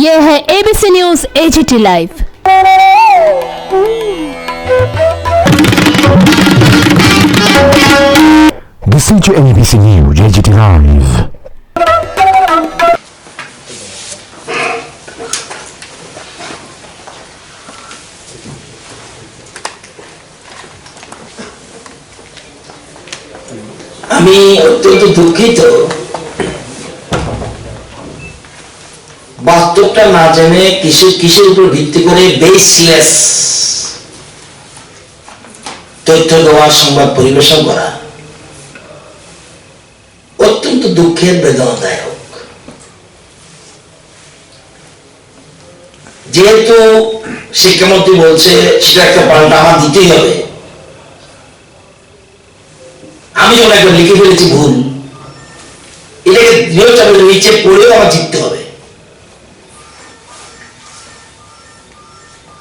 ये है ABC news AGT live. This is your ABC News AGT Live. আমি অত্যন্ত দুঃখিত বাস্তবটা না জেনে কিসের উপর ভিত্তি করে বেসলেস তথ্য দেওয়া, সংবাদ পরিবেশন করা অত্যন্ত দুঃখের, বেদনাদায়ক। যেহেতু শিক্ষামন্ত্রী বলছে সেটা একটা পাল্টা আমার দিতেই হবে, আমি যখন একবার লিখে ফেলেছি ভুল, এটাকে দৃঢ়ভাবে নিচে পড়েও আমার জিততে হবে।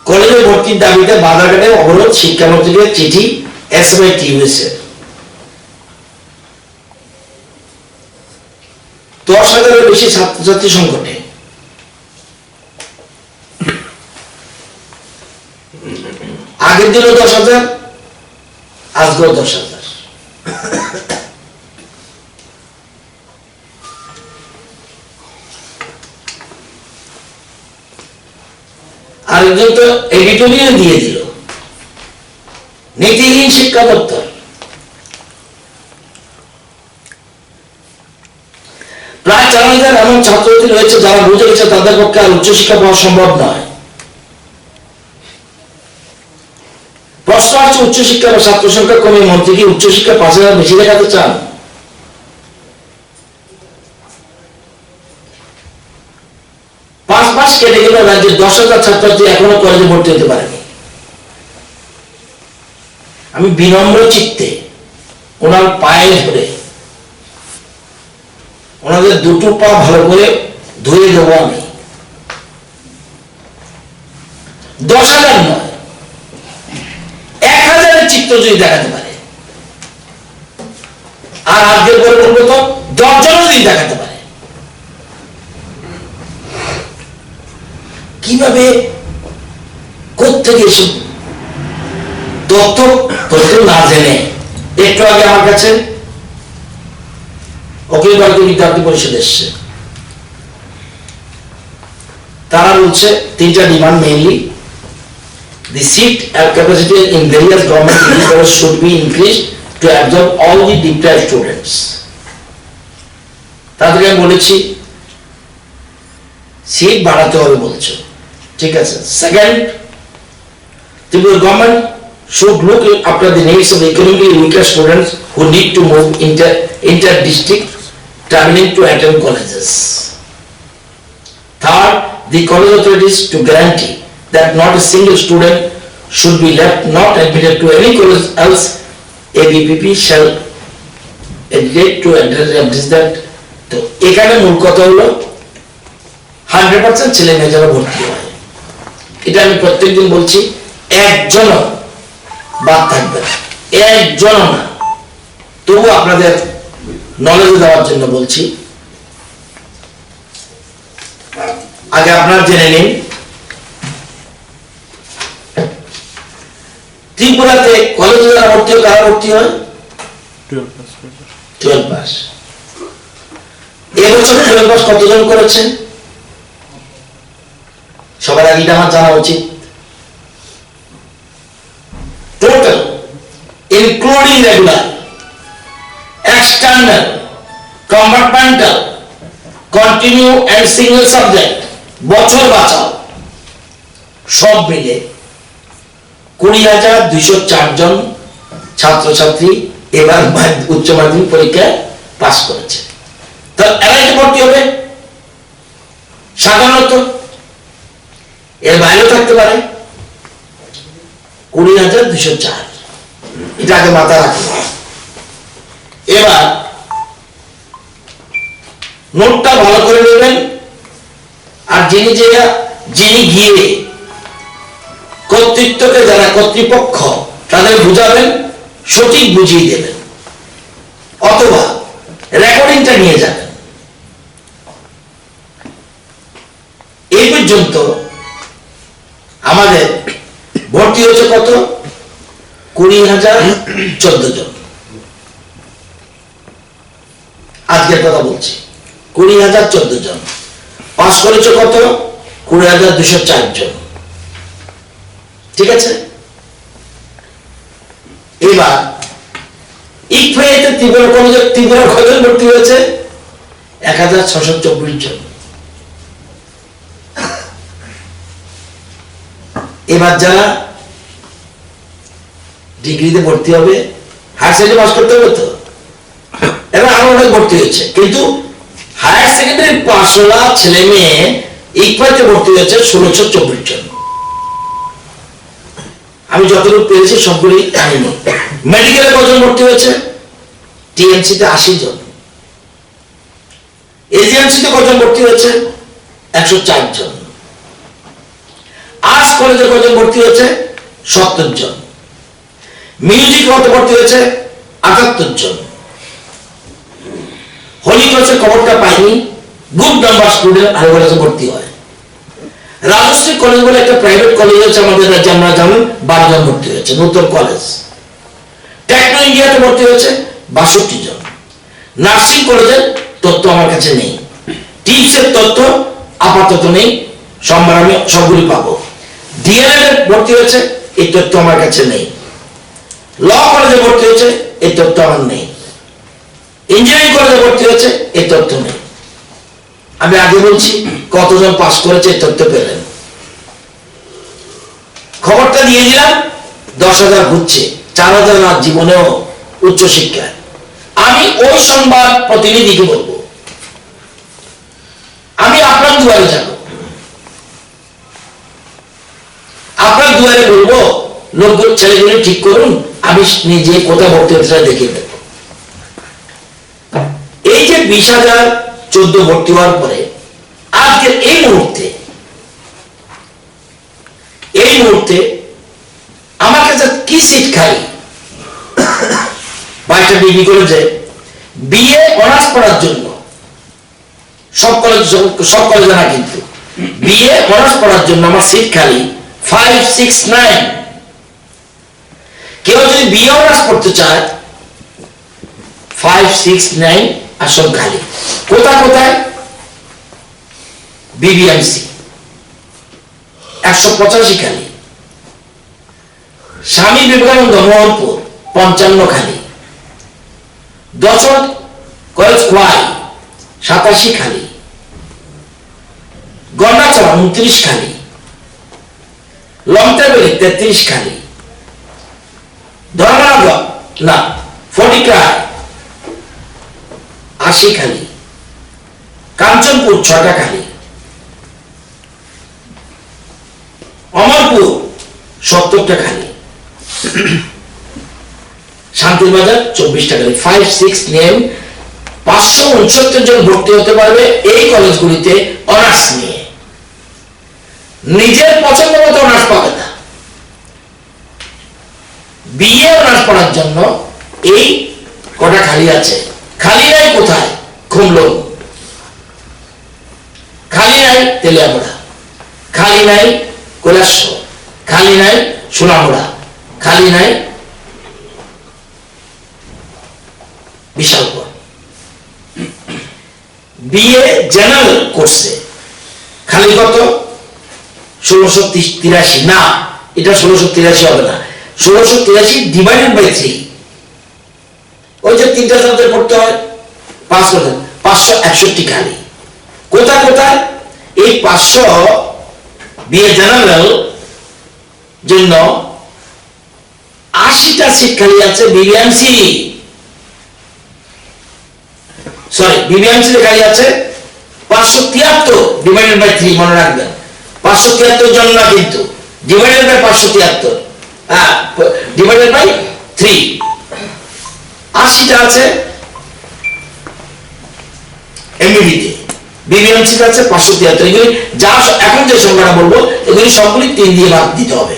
কলেজে ভর্তির দাবিতে বাধাঘাটে অবরোধ, শিক্ষামন্ত্রীকে চিঠি SYTUS এর। 10,000-এর বেশি ছাত্রছাত্রী সংকটে। আগের দিনও 10,000, আজকেও 10,000। আরেকজন তো এডিটোরিয়াল দিয়ে দিল, নীতিহীন শিক্ষা দপ্তর। প্রায় 4,000 এমন ছাত্রছাত্রী রয়েছে যারা বুঝে গেছে তাদের পক্ষে আর উচ্চশিক্ষা পাওয়া সম্ভব নয়। প্রশ্ন আছে, উচ্চশিক্ষা বা ছাত্র সংখ্যা কমে মন্ত্রী কি উচ্চশিক্ষা 5,000 বেশি দেখাতে চান? মাস কেটে গেল, রাজ্যের 10,000 ছাত্রছাত্রী এখনো কলেজে ভর্তি হতে পারেনি। আমি বিনম্র চিত্তে ওনার পায়ে ধরে ওনাদের দুটো পা ভালো করে ধুয়ে দেবো। আমি 10,000 নয়, 1,000-এর চিত্র যদি দেখাতে পারে, আর আজকে করে বলবো তো 10 জনও যদি দেখাতে পারে, কিভাবে কোত্থেকে এসব তথ্য না জেনে। একটু আগে আমার কাছে অখিল ভারতীয় বিদ্যার্থী পরিষদ এসছে, তারা বলছে 3টা demand, mainly the seat capacity in various government colleges should be increased to absorb all the deprived students. তাদেরকে আমি বলেছি সিট বাড়াতে হবে, বলছো ঠিক আছে। Second, the government should look after the needs of economically weaker students who need to move inter-district traveling to attend colleges. Third, the college authorities to guarantee that not a single student should be left not admitted to any college else ABPP shall admit to address that. তো এখানে মূল কথা হলো 100% ছেলে মেয়ে যারা ভর্তি হয়, এটা আমি প্রত্যেকদিন বলছি, একজনও বাদ থাকবে না, একজনও না। তবু আপনাদের নলেজে দেওয়ার জন্য বলছি, আগে আপনারা জেনে নিন ত্রিপুরাতে কলেজে যারা ভর্তি হয় কারা ভর্তি হয়? 12 পাস। এবছর 12 পাস কতজন করেছে? সবার আগে এটা আমার জানা উচিত। Total including regular, external, compartmental, continue and single subject, বছর বাঁচাও, সব মিলে 20,204 জন ছাত্রছাত্রী এবার উচ্চ মাধ্যমিক পরীক্ষায় পাস করেছে। তো এরাই তো ভর্তি হবে সাধারণত, এর বাইরেও থাকতে পারে। 20,204, এটা আগে মাথায় রাখবে। এবার নোটটা ভালো করে নেবেন, আর যিনি গিয়ে কর্তৃত্বকে, যারা কর্তৃপক্ষ তাদের বুঝাবেন, সঠিক বুঝিয়ে দেবেন, অথবা রেকর্ডিংটা নিয়ে যাবেন। এই পর্যন্ত আমাদের ভর্তি হয়েছে কত? 20,014 জন। আজকের কথা বলছি, 20,014 জন। পাস করেছে কত? 20,204 জন। ঠিক আছে, এবার ইকফাইতে ত্রিপুরা কলেজে ভর্তি হয়েছে 1,624 জন। এবার যারা ডিগ্রিতে ভর্তি হবে, হায়ার সেকেন্ডারি পাস করতে হবে তো, এবার আরো অনেক ভর্তি হয়েছে, কিন্তু হায়ার সেকেন্ডারি পাস হওয়া ছেলে মেয়ে ইকফাইতে ভর্তি হয়েছে 1,624 জন। আমি যতটুকু পেয়েছি সবগুলি আনিনি। মেডিকেলে কজন ভর্তি হয়েছে? টিএমসিতে 80 জন। এজিএমসিতে কজন ভর্তি হয়েছে? 104 জন। আর্টস কলেজে কজন ভর্তি হয়েছে? 70 জন। মিউজিক কত ভর্তি হয়েছে? 78 জন। হোলি ক্রসের খবরটা পাইনি, গুড নাম্বার স্টুডেন্ট আর কলেজে ভর্তি হয়। রাজশ্রী কলেজ বলে একটা প্রাইভেট কলেজ আছে আমাদের রাজ্যে, আমরা জানেন 12 জন ভর্তি হয়েছে, নতুন কলেজ। টেকনো ইন্ডিয়াতে ভর্তি হয়েছে 62 জন। নার্সিং কলেজের তথ্য আমার কাছে নেই, টিপসের তথ্য আপাতত নেই, সোমবার আমি সবগুলি পাবো। ডিএলএড এর ভর্তি হয়েছে, এই তথ্য আমার কাছে নেই। ল কলেজে ভর্তি হয়েছে, এই তথ্য আমার নেই। ইঞ্জিনিয়ারিং কলেজে ভর্তি হয়েছে, এই তথ্য নেই। আমি আগে বলছি কতজন পাস করেছে এই তথ্য পেলেন। খবরটা দিয়ে দিলাম, 10,000 ঘুরছে, 4,000 আর জীবনেও উচ্চশিক্ষায়। আমি ওই সংবাদ প্রতিনিধিকে বলবো, আমি আপনার দুয়ারে যাব, আপনার দুয়ারে বলবো লোকগুলো ছেলেগুলি ঠিক করুন, আমি নিজে কোথায় ভর্তি হতে দেখিয়ে দেব। এই যে 20,014 ভর্তি হওয়ার পরে আজকের এই মুহূর্তে আমার কাছে কি সিট খালি? 22টা ডিগ্রি কলেজে বিএ অনার্স পড়ার জন্য সব কলেজে না, কিন্তু বিএ অনার্স পড়ার জন্য আমার সিট খালি 569। কেউ যদি বিএ অনার্স পড়তে চায় 569 আসন খালি। কোথায়? বিবিএমসি 185 খালি। স্বামী বিবেকানন্দ মোহনপুর 55 খালি। দশরথ কলেজ খোয়াই 87 খালি। গন্ডাছড়া 29 খালি। লংটাবেলি 33 খালি। ধর্মনগর না ফটিকরায় 80 খালি। কাঞ্চনপুর 6টা খালি। অমরপুর 70টা খালি। শান্তিবাজার 24টা খালি। 569 569 জন ভর্তি হতে পারবে এই কলেজগুলিতে অনার্স নিয়ে। নিজের পছন্দ মতো অনার্স পাবে না, বিএ অনার্স পড়ার জন্য এই কটা খালি আছে। খালি নাই কোথায়? খুমলুং খালি নাই, তেলিয়ামুড়া খালি নাই, কৈলাসহর খালি নাই, সোনামুড়া খালি নাই, বিশালগড়। বিএ জেনারেল কোর্সে খালি কত? 1683 না, এটা 1683 হবে না, 1683 ডিভাইডেড বাই 3। ওই যে 3টা সাবজেক্ট পড়তে হয়, 561 খালি। কোথায়? এই 500 বিএ জেনারেল জন্য 80টা সিট খালি আছে। বিবিএমসি খালি আছে 573 ডিভাইডেড বাই 3, মনে রাখবেন। 573 জন না, কিন্তু ডিভাইডেড বাই 573, হ্যাঁ, ডিভাইডেড বাই 3 80টা আছে এমবিবিতে। বিবিএমসিতে আছে 573। এগুলি যা এখন যে সংখ্যাটা বলবো এগুলি সবগুলি 3 দিয়ে ভাগ দিতে হবে।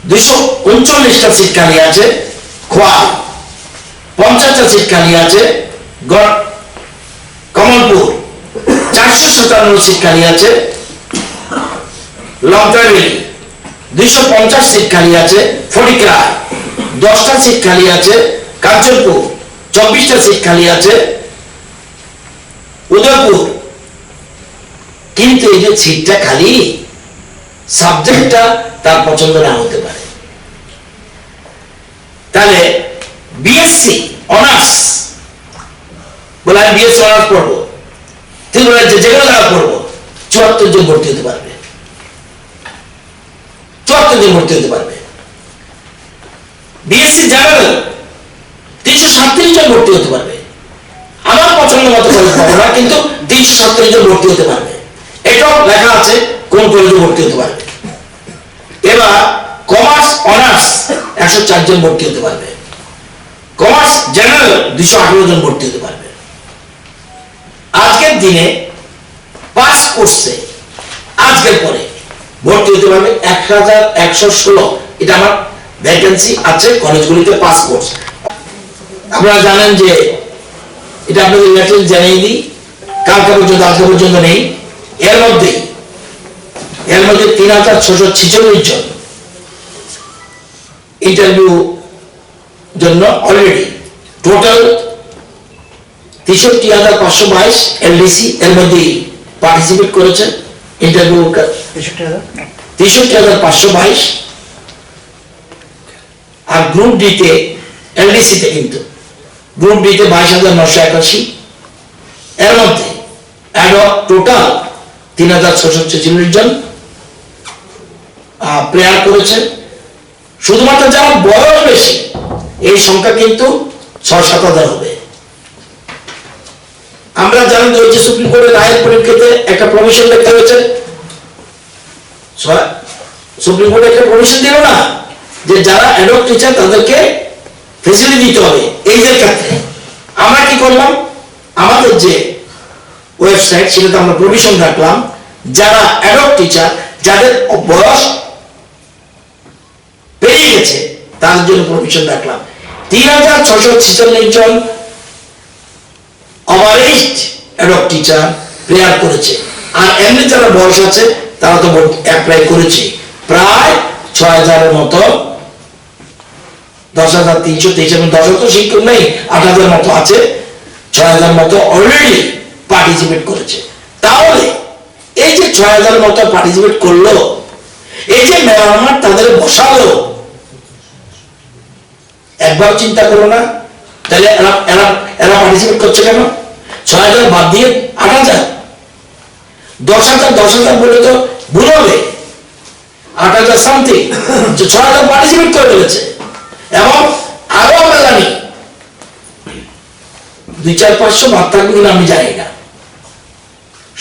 239টা সিট খালি আছে খোয়াই। 50টা সিট খালি আছে কমলপুর। 457 সিট খালি আছে লংটাইভ্যালি 250 সিট খালি আছে, ফটিকরায় 10টা সিট খালি আছে, কাঞ্চনপুর 24টা সিট খালি আছে, উদয়পুর। কিন্তু এই যে সিটটা খালি, সাবজেক্টটা তার পছন্দ না হতে পারে। তাহলে বিএসসি অনার্স বলে আমি বিএসসি অনার্স পড়বো, তিনি বলে যে কোনো জায়গা পড়বো, 74 জন ভর্তি হতে পারবে, 74 জন ভর্তি হতে পারবে। বিএসসি জেনারেল 337 জন ভর্তি হতে পারবে। আমার পছন্দ মতো কলেজ পাবো না, কিন্তু 337 জন ভর্তি হতে পারবে। এটাও লেখা আছে কোন কলেজে ভর্তি হতে পারবে। এবার কমার্স অনার্স 104 জন ভর্তি হতে পারবে, কমার্স জেনারেল 218 জন ভর্তি হতে পারবে। আজকের দিনে পাস কোর্সে আজকের পরে ভর্তি হতে পারবে 1116। এটা আমার ভ্যাকেন্সি আছে কলেজগুলিতে পাস কোর্স। আপনারা জানেন যে এটা আপনাদের লেটেস্ট জানিয়ে দিই, কালকে পর্যন্ত আজকে পর্যন্ত নেই। এর মধ্যে 3646 জন ইন্টারভিউ জন্য অলরেডি টোটাল 63,522 এলডিসি এর মধ্যে পার্টিসিপেট করেছে ইন্টারভিউ। 63,522। আর গ্রুপ ডি তে এলডিসি তে কিন্তু গ্রুপ ডি তে 22,981। এর মধ্যে টোটাল 3,646 জন প্রেয়ার করেছে। শুধুমাত্র যারা বয়স বেশি এই সংখ্যা কিন্তু 6-7,000 হবে। আমরা জানি যে সুপ্রিম কোর্টের রায়ের পরিপ্রেক্ষিতে একটা প্রভিশন দেখতে হয়েছে, সুপ্রিম কোর্ট একটা প্রভিশন দিল না যে যারা অ্যাডহক টিচার তাদেরকে ফেসিলিটি দিতে হবে। এই যে ক্ষেত্রে আমরা কি করলাম, আমাদের যে ওয়েবসাইট সেটাতে আমরা প্রভিশন রাখলাম, যারা অ্যাডহক টিচার যাদের বয়স পেরিয়ে গেছে তাদের জন্য প্রভিশন রাখলাম। 3,646 জন ওভারএজ অ্যাডহক টিচার প্রেয়ার করেছে। আর এমনি যারা বয়স আছে তারা তো অ্যাপ্লাই করেছে প্রায় 6,000-এর মতো, 10,323। এবং 10,000 তো শিক্ষক নেই, 8,000 মতো আছে, 6,000 মতো অলরেডি পার্টিসিপেট করেছে। তাহলে এই যে 6,000 মতো পার্টিসিপেট করলো, এই যে ম্যাম তাদের বসালো, একবার চিন্তা করো না তাহলে এরা পার্টিসিপেট করছে কেন? 6,000 বাদ দিয়ে 8,000, 10,000 বলে তো ভুল হবে। 8,000 সামথিং, 6,000 পার্টিসিপেট করে ফেলেছে। এবং আরো আমরা জানি 2-4-500 বাদ থাকবে কিনা আমি জানি না,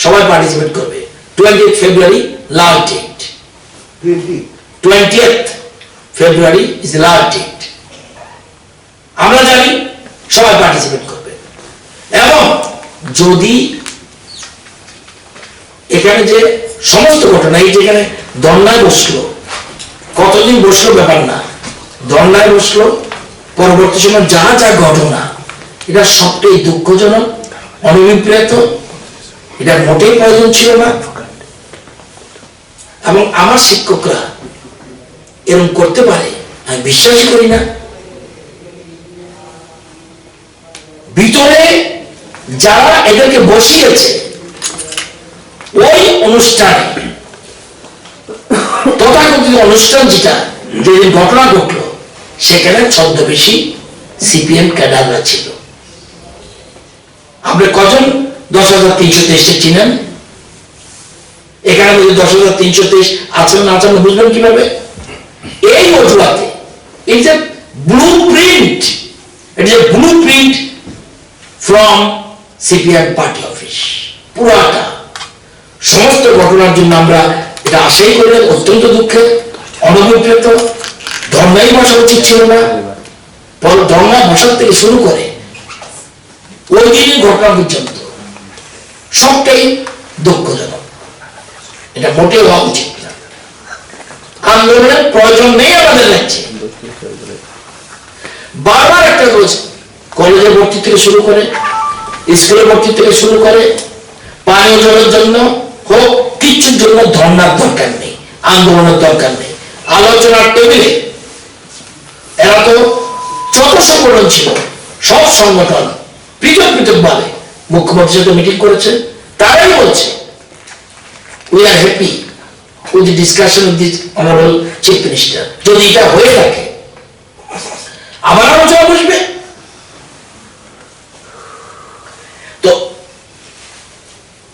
সবাই পার্টিসিপেট করবে। 20th February last date, 20th February is last date. আমরা জানি সবাই পার্টিসিপেট করবে। এবং যদি এখানে যে সমস্ত ঘটনা, এই যেখানে ধর্নায় বসলো, কতদিন বসলো ব্যাপার না, ধর্নায় বসলো, পরবর্তী সময় যা যা ঘটনা, এটা সবটাই দুঃখজনক, অনভিপ্রেত, এটা মোটেই প্রয়োজন ছিল না। এবং আমার শিক্ষকরা এরকম করতে পারে আমি বিশ্বাসই করি না। ভিতরে যারা এদেরকে বসিয়েছে ওই অনুষ্ঠানে, তথাকথিত অনুষ্ঠান যেটা যেদিন ঘটনা ঘটলো, সেখানে ছদ্মবেশী সিপিএম ক্যাডাররা ছিল। আপনি কজন 10,323 চিনেন? এখানে যদি 10,323 আছেন না আছেন বুঝবেন কিভাবে? এই অজুহাতে, it is a blueprint, it is a blueprint from CPM party office. পুরাটা সমস্ত ঘটনার জন্য আমরা এটা আশাই করলেন, অত্যন্ত দুঃখের, অনভিপ্রেত। ধর্নাই বসা উচিত ছিল না। ধর্না বসার থেকে শুরু করে ওই দিনই ঘটনা পর্যন্ত সবটাই দুঃখজনক। এটা মোটেও হওয়া উচিত না। আন্দোলনের প্রয়োজন নেই আমাদের লাগছে। বারবার একটা বলছে, কলেজে ভর্তি থেকে শুরু করে, স্কুলে ভর্তি থেকে শুরু করে, পানীয় জলের জন্য হোক, কিচ্ছুর জন্য ধর্নার দরকার নেই। আন্দোলনের দরকার নেই। আলোচনার টেবিলে এরা তো যত সংগঠন ছিল সব সংগঠন পৃথক পৃথক ভাবে মুখ্যমন্ত্রীর সাথে মিটিং করেছে, তারাই বলছে we are happy with the discussion with the honourable chief minister. যদি এটা হয়ে থাকে আবার আলোচনা বসবে। তো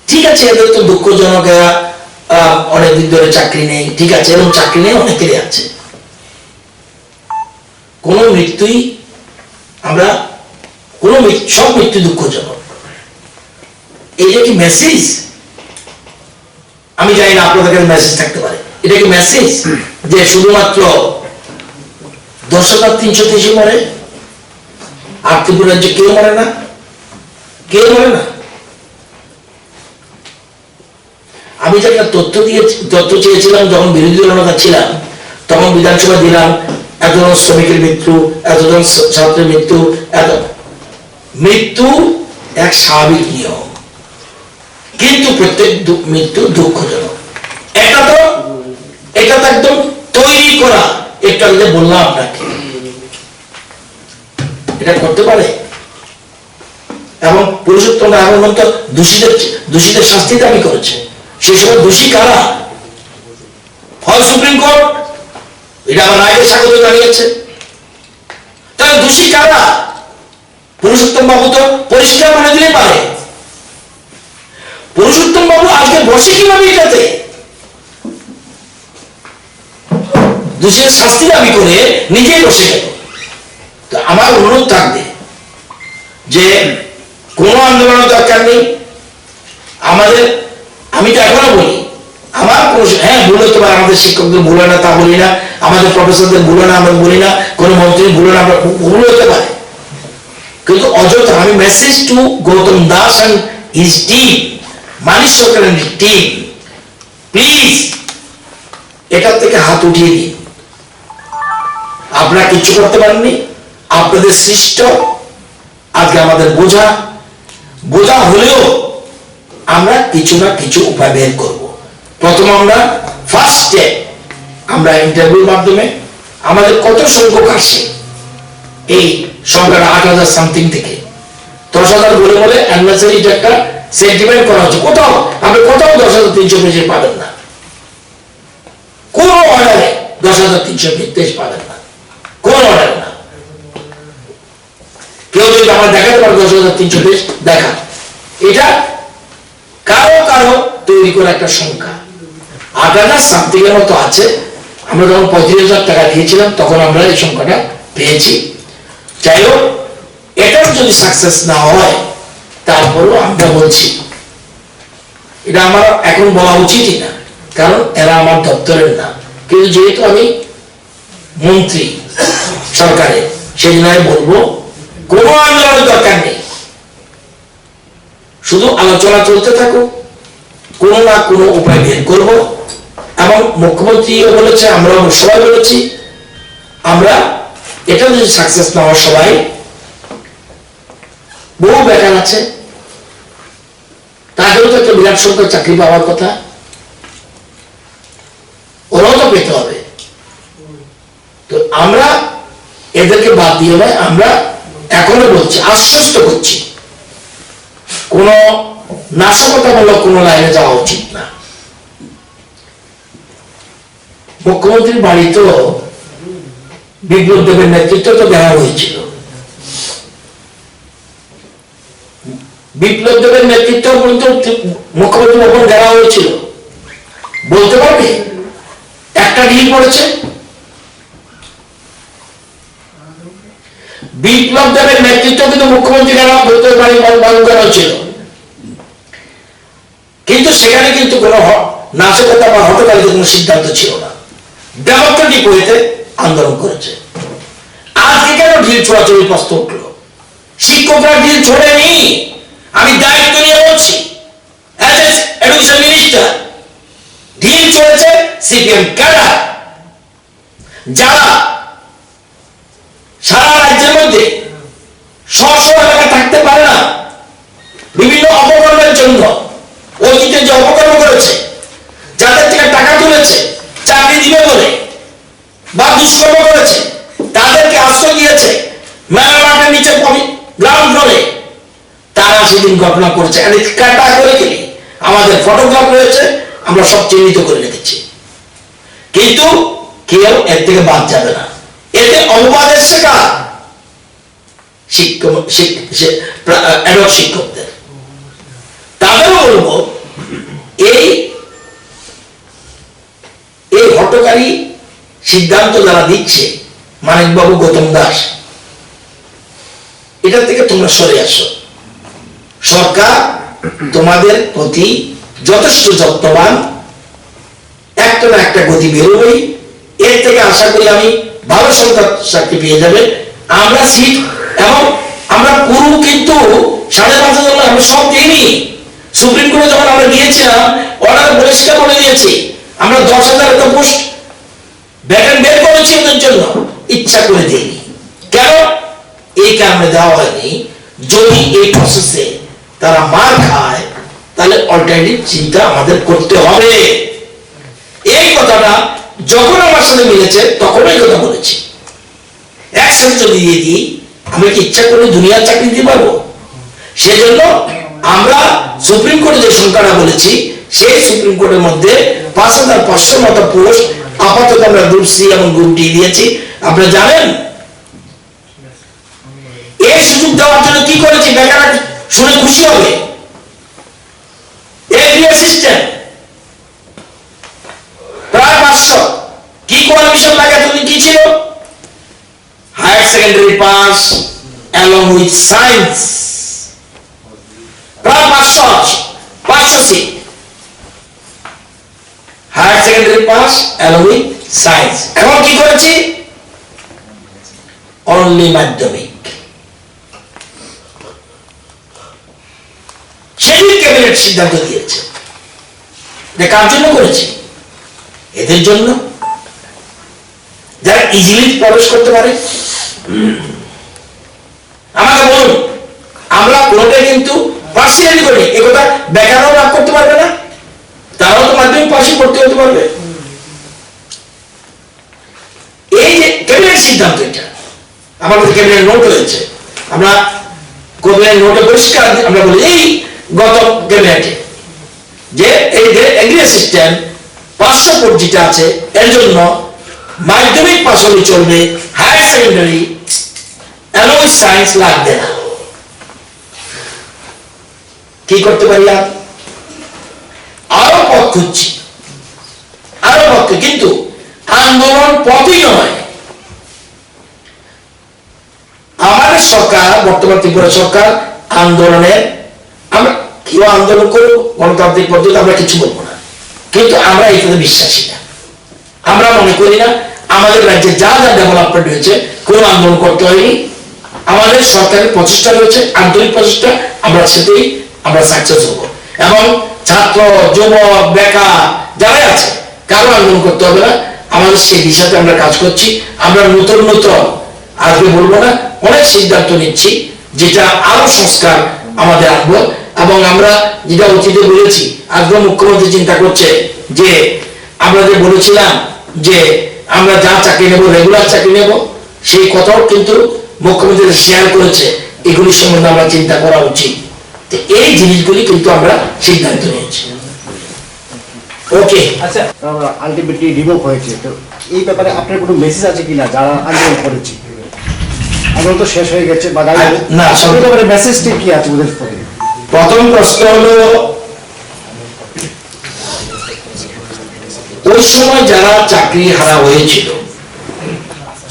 ঠিক আছে, এদের তো দুঃখজনক, এরা অনেকদিন ধরে চাকরি নেই, ঠিক আছে, এবং চাকরি নেই অনেকেরই আছে। কোন মৃত্যুই আমরা সব মৃত্যু দুঃখজনক। এটা কি মেসেজ? আমি জানি না আপনাদের কাছে মেসেজ থাকতে পারে। এটা কি মেসেজ যে শুধুমাত্র 10,333 মরে, আর ত্রিপুরা রাজ্যে কেউ মরে না? কেউ মরে না? আমি যে একটা তথ্য চেয়েছিলাম যখন বিরোধী দল নেতা ছিলাম, তখন বিধানসভা দিলাম এতজন শ্রমিকের মৃত্যু, এতজন ছাত্রের মৃত্যু, মৃত্যু এক স্বাভাবিক নিয়ম, কিন্তু প্রত্যেক মৃত্যু দুঃখজনক। এটা তো একদম তৈরি করা। একটু আগে বললাম আপনাকে, এটা করতে পারে। এবং পুরুষোত্তম রায় তো দোষীদের শাস্তি দাবি করেছে। সেই সময় দোষী কারা? হয় সুপ্রিম কোর্ট, এটা আমার রায়কে স্বাগত জানিয়েছে। তাহলে দোষী কারা? পুরুষোত্তম বাবু তো পরিষ্কার বলে দিলে পারে। পুরুষোত্তম বাবু আজকে বসে কিভাবে এটাতে দোষীর শাস্তি দাবি করে নিজেই বসে গেল। তো আমার অনুরোধ থাকবে যে কোনো আন্দোলনের দরকার নেই আমাদের। আমি তো এখনো বলি আমার হ্যাঁ ভুল হতে পারে, আমাদের শিক্ষকদের ভুল হয় না তা বলি না, আমাদের প্রফেসরদের ভুল হয় না আমরা বলি না, কোনো মন্ত্রীর ভুল হয় না আমরা, ভুল হতে পারে, কিন্তু অযথা আমি message to Gautam Das and his team, Manik Sarkar and team, please এটার থেকে হাত উঠিয়ে দিন। আপনারা কিছু করতে পারেননি, আপনাদের সৃষ্ট আজকে আমাদের বোঝা হলেও আমরা কিছু না কিছু উপায় বের করব। প্রথম আমরা ফার্স্ট স্টেপ, আমরা ইন্টারভিউর মাধ্যমে আমাদের কত সংখ্যক আসে, এই সংখ্যাটা 8,000 সামথিং থেকে 10,000 বলে বলে অ্যানিভার্সারি একটা সেন্টিমেন্ট করা হচ্ছে। আপনি কোথাও 10,335 পাবেন না, কোন অর্ডারে 10,335 পাবেন না, কোন অর্ডার না। কেউ যদি আমার দেখাতে পারে 10,320 দেখা, এটা কারো তৈরি করা একটা সংখ্যা। 8,000 সামথিং এর মতো আছে। আমরা যখন 35,000 টাকা দিয়েছিলাম তখন আমরা এই সংখ্যাটা পেয়েছি। যাই হোক, এটাও যদি সাকসেস না হয় তারপরেও আমরা বলছি এটা আমার এখন বলা উচিতই না, কারণ এরা আমার দপ্তরের না। কিন্তু যেহেতু আমি মন্ত্রী সরকারের, সেই জন্য আমি বলবো কোনো আন্দোলনের দরকার নেই, শুধু আলোচনা চলতে থাকুক, কোনো না কোনো উপায় বের করব। এবং মুখ্যমন্ত্রীও বলেছে, আমরা সবাই বলেছি, আমরা এটা যদি সাকসেস না হয়, সবাই বহু বেকার আছে, তাদেরও তো একটা বিরাট সংখ্যক চাকরি পাওয়ার কথা, ওরাও তো পেতে হবে। তো আমরা এদেরকে বাদ দিয়ে নয়, আমরা এখনো বলছি, আশ্বস্ত করছি, কোন নাশকতামূলক কোন লাইনে যাওয়া উচিত না। মুখ্যমন্ত্রীর বাড়ি তো বিপ্লব দেবের নেতৃত্ব তো দেওয়া হয়েছিল, বিপ্লব দেবের নেতৃত্ব পর্যন্ত মুখ্যমন্ত্রী ভবন দেওয়া হয়েছিল। বলতে পারবে একটা ঢিল পড়েছে? বিপ্লব দেবের নেতৃত্ব কিন্তু মুখ্যমন্ত্রী বাড়ি করা ছিল, কিন্তু সেখানে কিন্তু কোনো নাশকতা বা হটকারিত কোনো সিদ্ধান্ত ছিল না। ডেমোক্রেটিক ওয়েতে আন্দোলন করেছে। আজকে কেন ঢিল ছোড়াছড়ির প্রশ্ন উঠলো? শিক্ষকরা ঢিল ছোড়েনি, আমি দায়িত্ব নিয়ে বলছি, এডুকেশন মিনিস্টার, ঢিল ছোড়েছে সিপিএম ক্যাডার, যারা সারা রাজ্যের মধ্যে স্ব এলাকা থাকতে পারে না, বিভিন্ন অপকর্মের জন্য অতীতে যে অপকর্ম করেছে, যাদের থেকে টাকা তুলেছে, দিবে বলে বা দুষ্কর্ম করেছে তাদেরকে আশ্রয় দিয়েছে মেলা মাঠের নিচে গ্রাউন্ড ফ্লোরে, তারা সেদিন ঘটনা করেছে। ক্যাটাগরিক্যালি আমাদের ফটোগ্রাফ রয়েছে, আমরা সব চিহ্নিত করে রেখেছি, কিন্তু কেউ এর থেকে বাদ যাবে না। এতে অপবাদ এসছে কার? শিক্ষকদের। তাদেরও বলবো এই হটকারী সিদ্ধান্ত যারা দিচ্ছে, মানিকবাবু, গৌতম দাস, এটা থেকে তোমরা সরে আসো। সরকার তোমাদের প্রতি যথেষ্ট যত্নবান, একটা না একটা গতি বেরোবেই। এর থেকে আশা করি আমি ভালো সংখ্যক চাকরি পেয়ে যাবে। আমরা সিট এবং আমরা পুরো কিন্তু 5,500 আমরা সব দিইনি। সুপ্রিম কোর্টে যখন আমরা গিয়েছিলাম অর্ডার পরিষ্কার করে দিয়েছি, আমরা 10,000 একটা পোস্ট ভ্যাকেন্ট বের করেছি ওদের জন্য, ইচ্ছা করে দিইনি। কেন? এই কারণে দেওয়া হয়নি, যদি এই প্রসেসে তারা মার খায় তাহলে অল্টারনেটিভ চিন্তা আমাদের করতে হবে। এই কথাটা যখন আমার সাথে মিলেছে তখন এই কথা বলেছি। একসাথে যদি দিয়ে দিই, আমরা কি ইচ্ছা করে দুনিয়ার চাকরি দিতে পারবো? সেজন্য আমরা সুপ্রিম কোর্টে যে সংখ্যাটা বলেছি, সেই সুপ্রিম কোর্টের মধ্যে 5,500 মতো পোস্ট আপাতত আমরা গ্রুপ সি এবং গ্রুপ ডি দিয়েছি। আপনারা জানেন এই সুযোগ দেওয়ার জন্য কি করেছি? বেকার শুনে খুশি হবে। এগ্রি অ্যাসিস্ট্যান্ট প্রায় 500। কি কোয়ালিফিকেশন লাগে? তুমি কি ছিল? Higher secondary pass along with science. প্রায় 500 seat, higher secondary pass along with science. এখন কি করেছি? অনলি মাধ্যমিক। সেদিন ক্যাবিনেট সিদ্ধান্ত দিয়েছে। এটা কার জন্য করেছি? এদের জন্য, যারা ইজিলি প্রবেশ করতে পারে। আমাকে বলুন, আমরা কোনোটাই কিন্তু পার্সিয়ালি করি। এ কথা বেকারও লাভ করতে পারবে না, তারাও তো মাধ্যমিক পাশে পড়তে হতে পারবে। এই যে ক্যাবিনেট সিদ্ধান্ত, এটা আমাদের ক্যাবিনেট নোট হয়েছে। আমরা ক্যাবিনেট নোটে পরিষ্কার আমরা বলি এই গত ক্যাবিনেটে যে এই যে এগ্রি অ্যাসিস্ট্যান্ট 500 পোস্ট যেটা আছে, এর জন্য মাধ্যমিক পাস হলে চলবে, হায়ার সেকেন্ডারি এবং সায়েন্স লাগবে না। কি করতে পারি? আরো পথ খুঁজছি, আরো পথ, কিন্তু আন্দোলন পথই নয়। আমাদের সরকার, বর্তমান ত্রিপুরা সরকার আন্দোলনের, আমরা কেউ আন্দোলন করবো গণতান্ত্রিক পদ্ধতি, আমরা কিছু বলবো না, কিন্তু আমরা এটাতে বিশ্বাসী না। আমরা মনে করি না আমাদের রাজ্যে যা যা ডেভেলপমেন্ট হয়েছে কোনো আন্দোলন করতে হয়নি। আমাদের সরকারের প্রচেষ্টা রয়েছে, আন্তরিক প্রচেষ্টা, আমরা সেটাই আমরা সাকসেস হবো। এবং ছাত্র, যুবক, বেকার যারা আছে, কারো আন্দোলন করতে হবে না। আমাদের সেই দিশাতে আমরা কাজ করছি। আমরা নতুন আজকে বলবো না, অনেক সিদ্ধান্ত নিচ্ছি যেটা আরো সংস্কার আমাদের আনবো। এবং আমরা যেটা অতীতে বলেছি, আজকে মুখ্যমন্ত্রী চিন্তা করছে যে আমরা যে বলেছিলাম যে আমরা যা চাকরি নেব, রেগুলার চাকরি নেব, সেই কথাও কিন্তু মুখ্যমন্ত্রী শেয়ার করেছে। এগুলি সম্বন্ধে আমরা চিন্তা করা উচিত। এই জিনিসগুলি কিন্তু আমরা সিদ্ধান্ত নিয়েছি। ওকে, আচ্ছা, আলটিমেটলি রিভোক হয়েছে, তো এই ব্যাপারে আপনার কোনো মেসেজ আছে কিনা যারা আন্দোলন করেছে? আন্দোলন তো শেষ হয়ে গেছে, বা না, সব ব্যাপারে মেসেজটি কি আছে ওদের প্রতি? প্রথম প্রশ্ন হলো, ওই সময় যারা চাকরি হারা হয়েছিল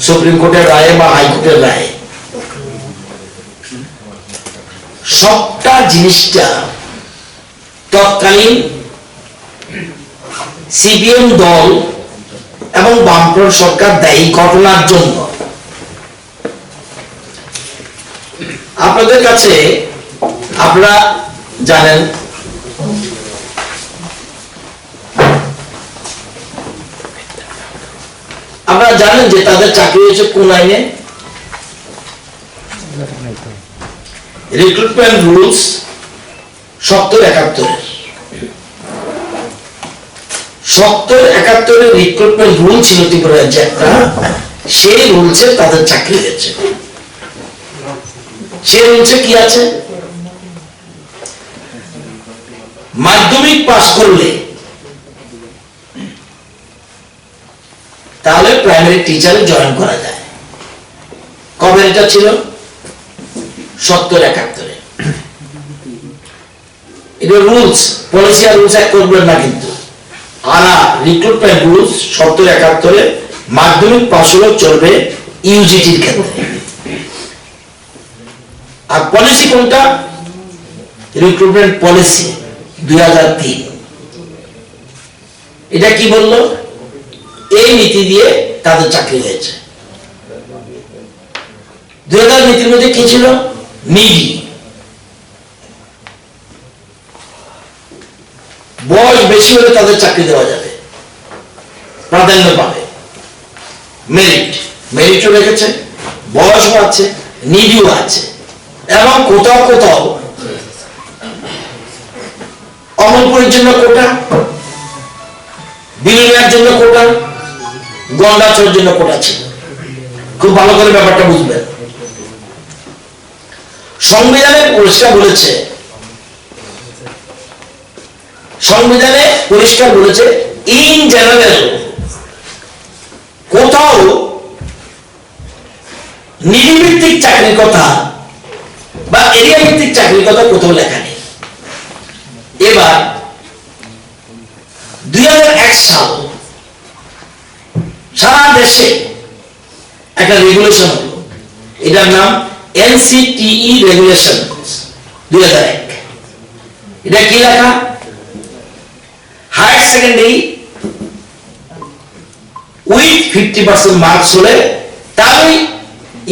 সুপ্রিম কোর্টের রায়ে বা হাইকোর্টের রায়ে, সবটা জিনিসটা তৎকালীন সিপিএম দল এবং বামফ্রন্ট সরকার দায়ী ঘটনার জন্য। আপনাদের কাছে আপনারা জানেন যে তাদের চাকরি হয়েছে কোন আইনে? রিক্রুটমেন্ট রুলস 70-71 70-71 রিক্রুটমেন্ট রুল ছিল ত্রিপুরা রাজ্যে একটা, সেই রুলসে তাদের চাকরি হয়েছে। সেই রুলসে কি আছে? মাধ্যমিক পাস করলে তাহলে প্রাইমারি টিচারে জয়েন করা যায়। কবে এটা ছিল? 70-71 এটা রুলস, পলিসি আর রুলস এক করবেন না কিন্তু। আর রিক্রুটমেন্ট রুলস 70-71 মাধ্যমিক পাস হলেও চলবে ইউজিটির ক্ষেত্রে। আর পলিসি কোনটা? Recruitment policy 2003। এটা কি বললো? এই নীতি দিয়ে তাদের চাকরি হয়েছে। 2000 নীতির মধ্যে কি ছিল? নিডি, বয়স বেশি হলে তাদের চাকরি দেওয়া যাবে, প্রাধান্য পাবে। মেরিটও রেখেছে, বয়সও আছে, নিডিও আছে, এবং কোথাও কোথাও অমলপুরের জন্য কোটা, বিনিময়ের জন্য কোটা, গন্ডাচরের জন্য কোটা ছিল। খুব ভালো করে ব্যাপারটা বুঝবেন। সংবিধানে পরিষ্কার বলেছে ইন জেনারেল কোথাও নিডিভিত্তিক চাকরির কথা বা এরিয়া ভিত্তিক চাকরির কথা কোথাও লেখা নেই। এবার 2001 সাল সারা দেশে একটা রেগুলেশন হলো, এটার নাম NCTE রেগুলেশন 2001। এটা কি লেখা? হায়ার সেকেন্ডারি উইথ 50% মার্কস হলে তাহলেই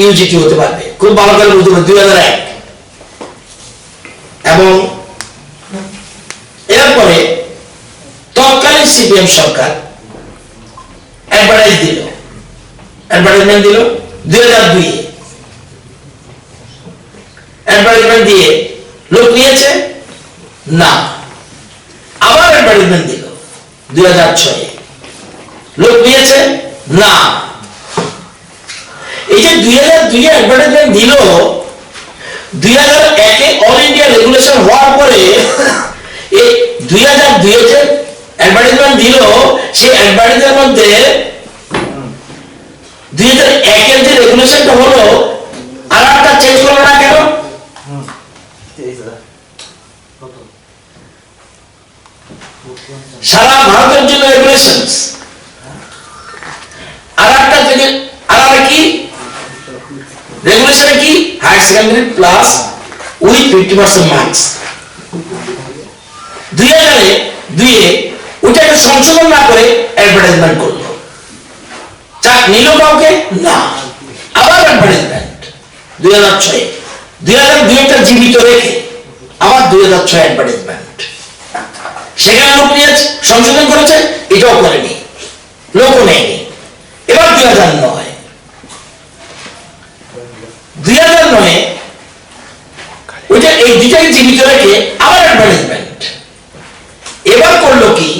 ইউজিটি হতে পারবে। খুব ভালো করে বুঝতে হবে 2001। এবং এরপরে তৎকালীন সিপিএম সরকার অ্যাডভার্টাইজমেন্ট দিল 2002-এ। অ্যাডভার্টাইজমেন্ট দিয়ে লোক নিয়েছে না, আবার অ্যাডভার্টাইজমেন্ট দিল 2006-এ, লোক নিয়েছে না। এই যে 2002-এ অ্যাডভার্টাইজমেন্ট দিল, 2001-এ অল ইন্ডিয়া রেগুলেশন হওয়ার পরে এই 2002-এ যে অ্যাডভার্টাইজমেন্ট দিল, সেই অ্যাডভার্টাইজমেন্টের মধ্যে 2001-এর যে রেগুলেশনটা হলো আর একটা চেঞ্জ করলো না কেন? সারা ভারতের জন্য রেগুলেশনস, আর একটা কি রেগুলেশন? কি higher secondary plus with 50% marks. 2002-এ ওটাকে সংশোধন না করে অ্যাডভার্টাইজমেন্ট করলো, চাক নিল কাউকে না, আবার অ্যাডভার্টাইজমেন্ট 2006-এ। 2002-টা জীবিত রেখে আবার 2006 অ্যাডভার্টাইজমেন্ট। সেখানে লোক নিয়ে সংশোধন করেছে, এটাও করেনি, লোকও নেয়নি। এবার 2009-এ ওইটা এই দুটাকে জীবিত রেখে আবার অ্যাডভার্টাইজমেন্ট। এবার করলো কি?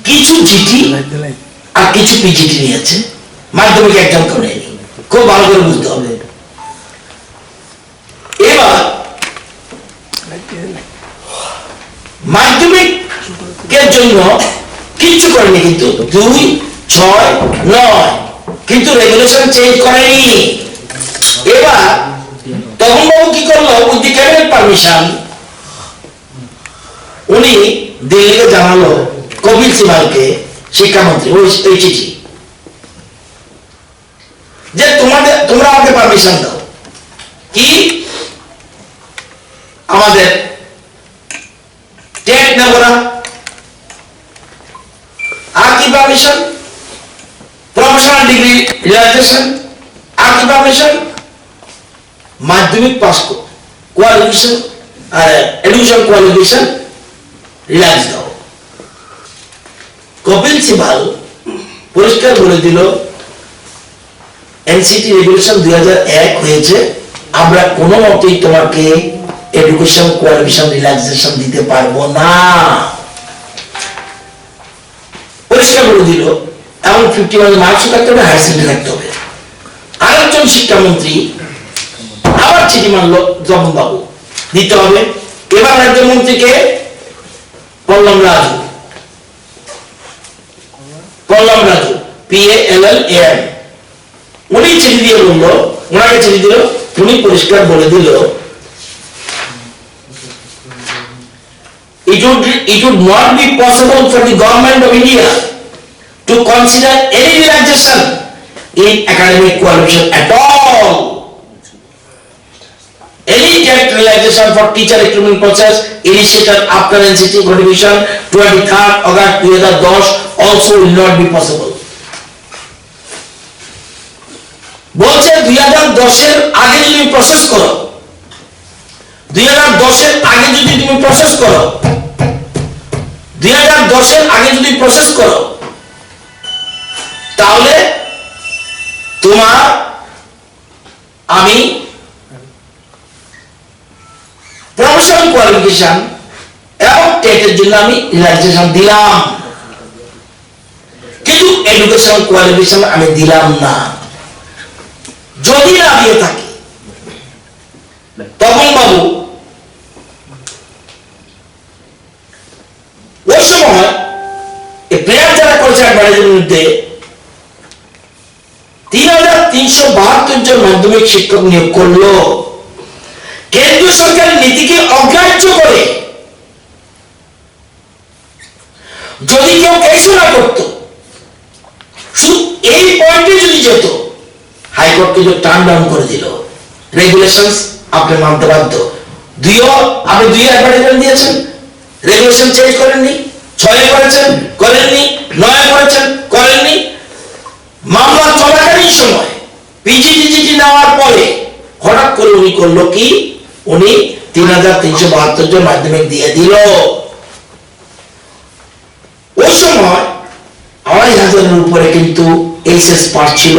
কিছু জিটি আর কিছু পিজিটি নিয়েছে, মাধ্যমিক একদম করে নেয়নি। খুব ভালো করে বুঝতে হবে। এবার মাধ্যমিকের জন্য কিচ্ছু করেনি, কিন্তু 2, 6, 9 কিন্তু রেগুলেশন চেঞ্জ করেনি। এবার তখন বাবু কি করলো? উইথ দি ক্যাবিনেট পারমিশন উনি দিল্লিতে জানালো কপিল সিবালকে, শিক্ষামন্ত্রী, ওই চিঠি যে তোমরা আমাকে পারমিশন দাও, কি আমাদের টেট নেব না। আর কি পারমিশন? Professional degree relaxation. আর কি পারমিশন? মাধ্যমিক পাস কোয়ালিফিকেশন আর এডুকেশন কোয়ালিফিকেশন রিল্যাক্স দাও। কপিল সিবাল পরিষ্কার বলে দিল এনসিটি রেগুলেশন 2001 হয়েছে, আমরা কোনো মতেই তোমাকে এডুকেশন কোয়ালিফিকেশন রিল্যাক্সেশন দিতে পারবো না। পরিষ্কার করে দিল এবং 50 মার্কসও থাকতে হবে, হায়ার সেকেন্ডারি থাকতে হবে। আরেকজন শিক্ষামন্ত্রী আবার চিঠি মানলো জগন বাবু দিতে হবে। এবার রাজ্যমন্ত্রীকে পল্লব রাজু, PALLAM, উনি চিঠি দিয়ে বললো, ওনাকে চিঠি দিল, উনি পরিষ্কার বলে দিল it would not be possible for the government of India to consider any relaxation in academic qualification at all. Any direct relaxation for teacher recruitment process initiated after NCT contribution 23rd August 2010 also will not be possible. বলছে 2010 এর আগে যদি process করো, 2010 এর আগে যদি তুমি process করো, 2010 এর আগে যদি প্রসেস করো, তাহলে তোমার আমি প্রফেশনাল কোয়ালিফিকেশন এবং টেটের জন্য আমি রিল্যাক্সেশন দিলাম, কিন্তু এডুকেশনাল কোয়ালিফিকেশন আমি দিলাম না। যদি না দিয়ে থাকি তখন বাবু ওই সময় প্রেয়ার যারা করেছে অ্যাডভাইজারের মধ্যে 3372 জন মাধ্যমিক শিক্ষক নিয়োগ করলো। কেন্দ্রীয় সরকারের নীতিকে অগ্রাহ্য করে যদি কেউ কেসও না করত, শুধু এই পয়েন্টে যদি যেত, হাইকোর্টকে যে টার্ন ডাউন করে দিল, রেগুলেশনস আপনি মানতে বাধ্য। আপনি 2 অ্যাডভাইজার দিয়েছেন, রেগুলেশন চেঞ্জ করেননি, 6 করেছেন করেননি, 9 করেছেন করেননি। মামলা চলাকালীন সময় পিজিটিজিটি নেওয়ার পরে হঠাৎ করে উনি করলো কি, উনি 3372 জন মাধ্যমিক দিয়ে দিল। ওই সময় 2500-এর উপরে কিন্তু এইচএস পাস ছিল,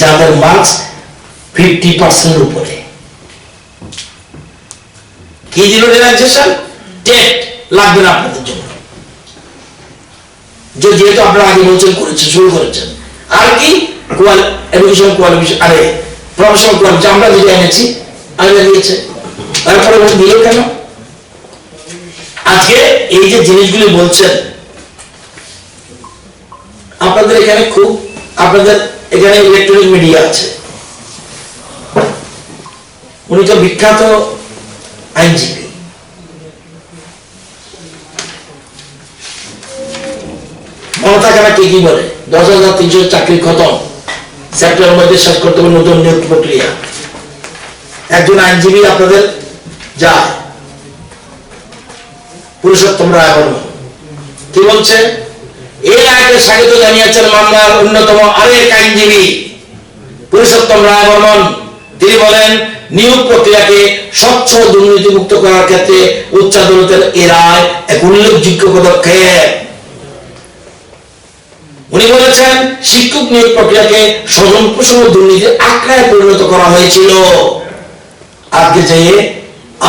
যাদের মার্কস 50% উপরে। কি দিল রিল্যাক্সেশন? টেট লাগবে না আপনাদের জন্য, যেহেতু আপনারা আগে বলছেন করেছেন, শুরু করেছেন। আর কি এডুকেশন কোয়ালিফিকেশন, আরে প্রফেশনাল কোয়ালিফিকেশন আমরা যেটা এনেছি আগে দিয়েছে, তারপরে দিল কেন? আজকে এই যে জিনিসগুলি বলছেন, আপনাদের এখানে ইলেকট্রনিক মিডিয়া আছে, উনি তো বিখ্যাত আইনজীবী, মমতা কেন কি বলে 10,300 চাকরি খতম, সেপ্টেম্বর মধ্যে শেষ করতে হবে নতুন নিয়োগ প্রক্রিয়া। একজন আইনজীবী আপনাদের যায়, পুরুষোত্তম রায় বর্মন, কি বলছে? এই রায়কে স্বাগত জানিয়েছেন মামলার অন্যতম আরেক আইনজীবী পুরুষোত্তম রায় বর্মন। তিনি বলেন, নিয়োগ প্রক্রিয়াকে স্বচ্ছ দুর্নীতিমুক্ত করার ক্ষেত্রে উচ্চ আদালতের এই রায় এক উল্লেখযোগ্য পদক্ষেপ। উনি বলেছেন, শিক্ষক নিয়োগ প্রক্রিয়াকে স্বজন পোষণ দুর্নীতির আখড়ায় পরিণত করা হয়েছিল। আজকে যে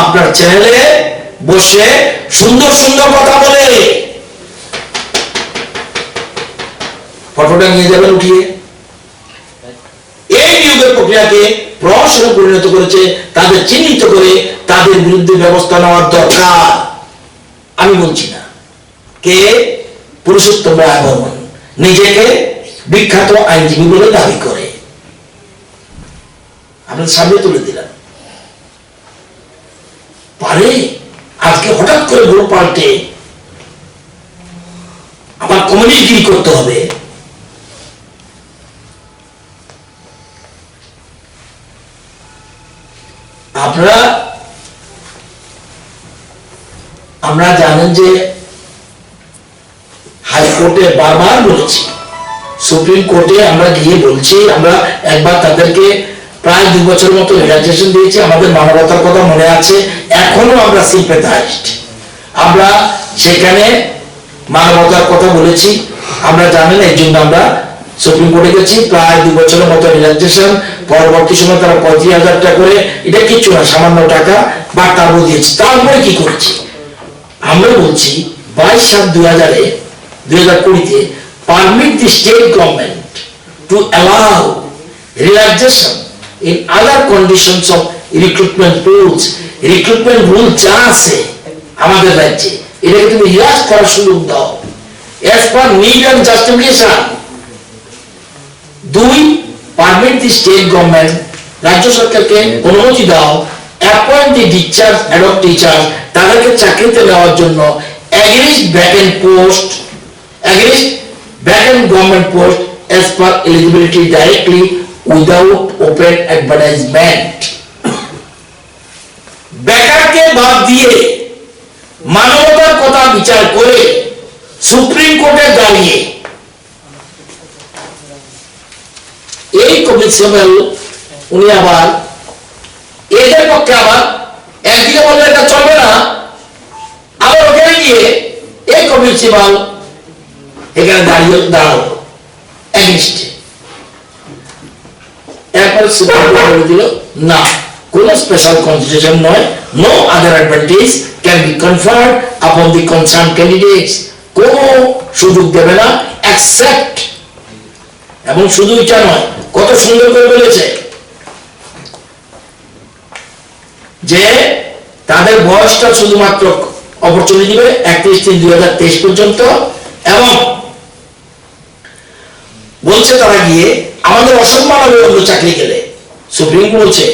আপনার চ্যানেলে বসে সুন্দর সুন্দর কথা বলে ফটোটা নিয়ে যাবেন উঠিয়ে, এই নিয়োগের প্রক্রিয়াকে প্রহসনে পরিণত করেছে, তাদের চিহ্নিত করে তাদের বিরুদ্ধে ব্যবস্থা নেওয়ার দরকার। আমি বলছি না, কে? পুরুষোত্তম রায় বর্মন নিজেকে বিখ্যাত আইনজীবী বলে দাবি করে, আপনার সামনে তুলে দিলাম। পারে আজকে হঠাৎ করে ভুল পাল্টে আবার কমিউনিটি করতে হবে? আমরা জানেন যে হাইকোর্টে বারবার বলেছি, সুপ্রিম কোর্টে আমরা গিয়ে বলছি, আমরা একবার তাদেরকে প্রায় 2 বছর মতো রিল্যাক্সেশন দিয়েছি, আমাদের মানবতার কথা মনে আছে, এখনো আমরা সিম্প্যাথাইজড, আমরা সেখানে মানবতার কথা বলেছি। আমরা জানেন এই জন্য আমরা সুপ্রিম কোর্টে গেছি, প্রায় 2 বছরের মতো রিল্যাক্সেশন, পরবর্তী সময় তারা 35,000 টাকা করে, এটা কিচ্ছু না, সামান্য টাকা বার্তাবো দিয়েছি। তারপরে কি করেছি আমরা বলছি, 22/7/2020-তে permit the state government to allow relaxation in other conditions of recruitment rules. Recruitment rule যা আছে আমাদের রাজ্যে এটাকে তুমি রিল্যাক্স করার সুযোগ দাও as per need and justification. 2, permit the state government, রাজ্য সরকারকে অনুমতি দাও appoint the teachers, adopt teachers, তাদেরকে চাকরিতে নেওয়ার জন্য against vacant post, against vacant government post as per eligibility directly without open advertisement. বেকারকে বাদ দিয়ে মানবতার কথা বিচার করে সুপ্রিম কোর্টে দাঁড়িয়ে এই কমিশনার উনি আবার এদের পক্ষে আবার একদিকে বললে এটা চলবে না, আবার ওখানে গিয়ে এই কমিশনার এখানে দাঁড়ালো এগেইনস্টে। এরপর সুপ্রিম কোর্ট বলে দিল না, কোন স্পেশাল কনসিডারেশন নয়, no other advantage can be conferred upon the concern candidates, কোন সুযোগ দেবে না অ্যাকসেপ্ট। এবং শুধু এটা নয়, কত সুন্দর করে বলেছে যে তাদের বয়সটা শুধুমাত্র অপরচুনিটি দিবে 31/3/2023 পর্যন্ত, এবং বলছে তারা গিয়ে আমাদের অসম্মান হবে অন্য চাকরি গেলে। সুপ্রিম কোর্ট বলছে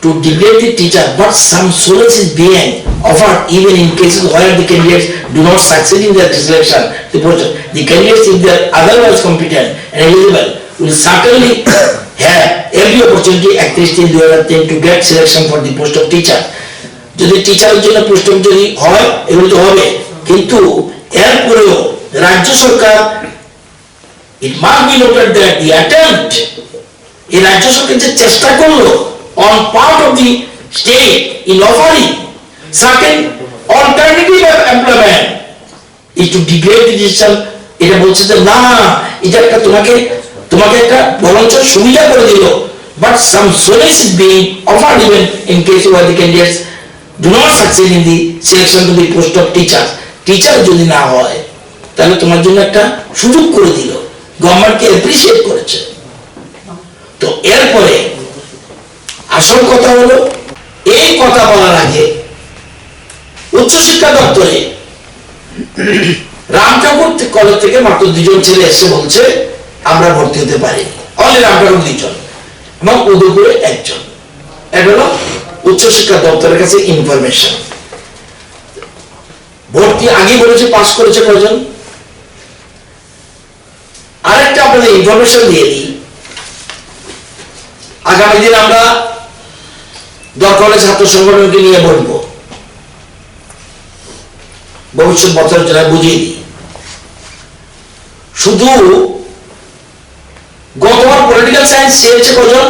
to degrade the teacher, but some solace is being offered even in cases where the candidates do not succeed in their selection. The candidates, if they are otherwise competent and eligible, will certainly have every opportunity at least in 2010 to get selection for the post of teacher. যদি টিচারের জন্য post যদি হয় এগুলো তো হবে, কিন্তু এরপরেও রাজ্য সরকার it must be noted that the attempt এই রাজ্য সরকার যে চেষ্টা করলো on part of the state in offering certain alternative employment is to degrade the decision. এটা বলছে যে না, এটা একটা তোমাকে একটা বরঞ্চ সুবিধা করে দিল, but some solace is being offered even in case where the candidates do not succeed in the selection to the post of teachers. Teacher যদি না হয় তাহলে তোমার জন্য একটা সুযোগ করে দিল, গভর্নমেন্টকে অ্যাপ্রিসিয়েট করেছে। তো এরপরে আসল কথা হলো, এই কথা বলার আগে উচ্চশিক্ষা দপ্তরে রামঠাকুর কলেজ থেকে মাত্র 2 জন ছেলে এসে বলছে আমরা ভর্তি হতে পারি, অনলি রামঠাকুর 2 জন এবং উদয়পুরে 1 জন। এটা হলো উচ্চশিক্ষা দপ্তরের কাছে ইনফরমেশন। ভর্তি আগে বলেছে পাস করেছে কয়জন। আরেকটা আপনাদের ইনফরমেশন দিয়ে দিই, আগামী দিন আমরা দরকার হলে ছাত্র সংগঠনকে নিয়ে বলবো, ভবিষ্যৎ পর্যালোচনা বুঝিয়ে দিই। শুধু গতবার পলিটিক্যাল সায়েন্স চেয়েছে কজন?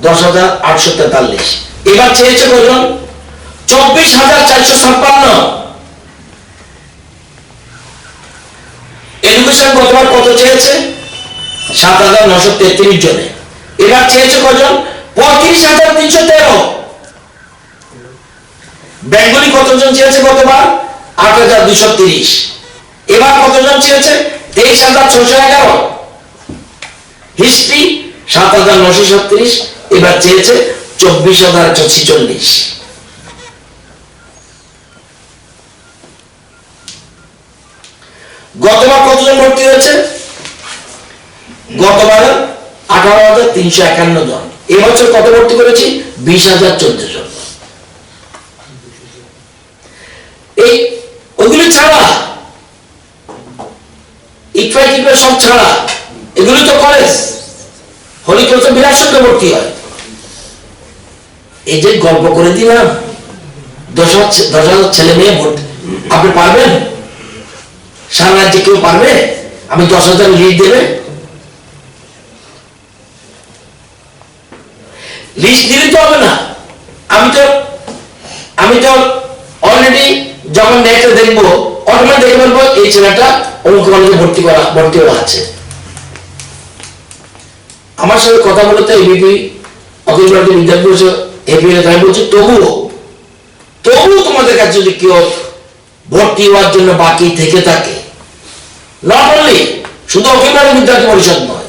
10,843। এবার চেয়েছে কজন? 24,456। এডুকেশন গতবার কত চেয়েছে? 7,933 জনে। এবার চেয়েছে কজন? 35,313। বেঙ্গলি কতজন চেয়েছে গতবার? 8,230। এবার কতজন চেয়েছে? 23,611। হিস্ট্রি 7,937, এবার চেয়েছে 24,146। গতবার কতজন ভর্তি হয়েছে? গতবার 18,351 জন। এবছর কত ভর্তি করেছি? 20,014 জন। এই ওগুলো ছাড়া ইকফাইটিপে সব ছাড়া এগুলো তো কলেজ, হলি কলেজে 82 ভর্তি হয়। এই যে গল্প করে দিলাম 10,000 ছেলে মেয়ে ভর্তি, আপনি পারবেন? সারা রাজ্যে কেউ পারবে? আমি 10,000 লিড দেবে? লিস্ট দিলে তো হবে না। আমি তো অলরেডি যখন নেটে দেখবো অটোমেটিক দেখে বলবো এই ছেলেটা অমুক কলেজে ভর্তি হওয়া আছে। আমার সাথে কথা বলতে এবিপি অখিল ভারতীয় বিদ্যাপীঠ পরিষদ এপিএল তাই বলছে, তবুও তোমাদের কাছে যদি কেউ ভর্তি হওয়ার জন্য বাকি থেকে থাকে, নট অনলি শুধু অখিল ভারতীয় বিদ্যার্থী পরিষদ নয়,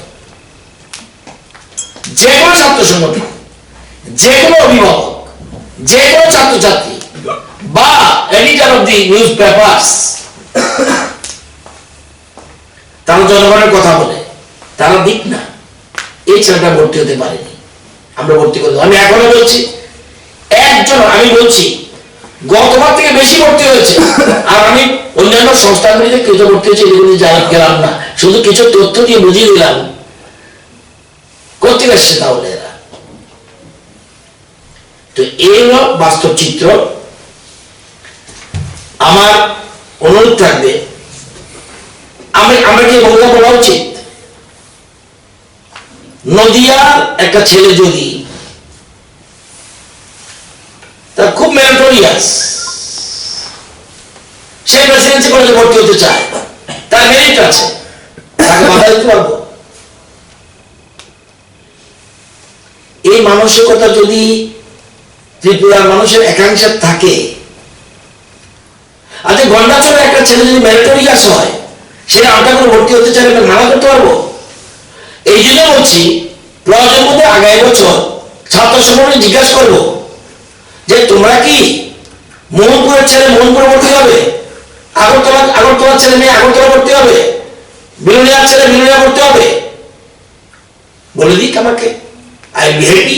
যে কোনো ছাত্র সংগঠন, যে কোনো অভিভাবক, যে কোনো ছাত্রছাত্রী বা editor of the news papers, তারা জনগণের কথা বলে, তারা দিক না এই ছেলেটা ভর্তি হতে পারেনি, আমরা ভর্তি করবো। আমি এখনো বলছি, একজন, আমি বলছি গতবার থেকে বেশি ভর্তি হয়েছে। আর আমি অন্যান্য সংস্থাগুলিতে কিছু ভর্তি হয়েছে এগুলি জানি গেলাম না, শুধু কিছু তথ্য দিয়ে বুঝিয়ে দিলাম করতে আসছে তাহলে এরা। তো এই হলো বাস্তব চিত্র। আমার অনুরোধ থাকবে, আমরা কি বলা উচিত, নদিয়ার একটা ছেলে যদি তার খুব মেরিটোরিয়াস, সে প্রেসিডেন্সি কলেজে ভর্তি হতে চায়, তার মেরিট আছে, তাকে বাধা দিতে পারবো? এই মানসিকতা যদি ত্রিপুরার মানুষের একাংশের থাকে, আজ গন্ডাচলের একটা ছেলে যদি মেরিটোরিয়াস হয়, সে আমরা করে ভর্তি হতে চাইলে আমরা নানা করতে পারবো? এই জন্য বলছি, প্রয়োজন মধ্যে আগামী বছর ছাত্র সংগঠন জিজ্ঞাসা করবো যে তোমরা কি মোহনপুরের ছেলে মোহনপুরে ভর্তি হবে, আগরতলার ছেলে মেয়ে আগরতলা ভর্তি হবে, বিলোনিয়ার ছেলে বিলোনিয়া ভর্তি হবে? বলে দিক আমাকে, আই বি হ্যাপি।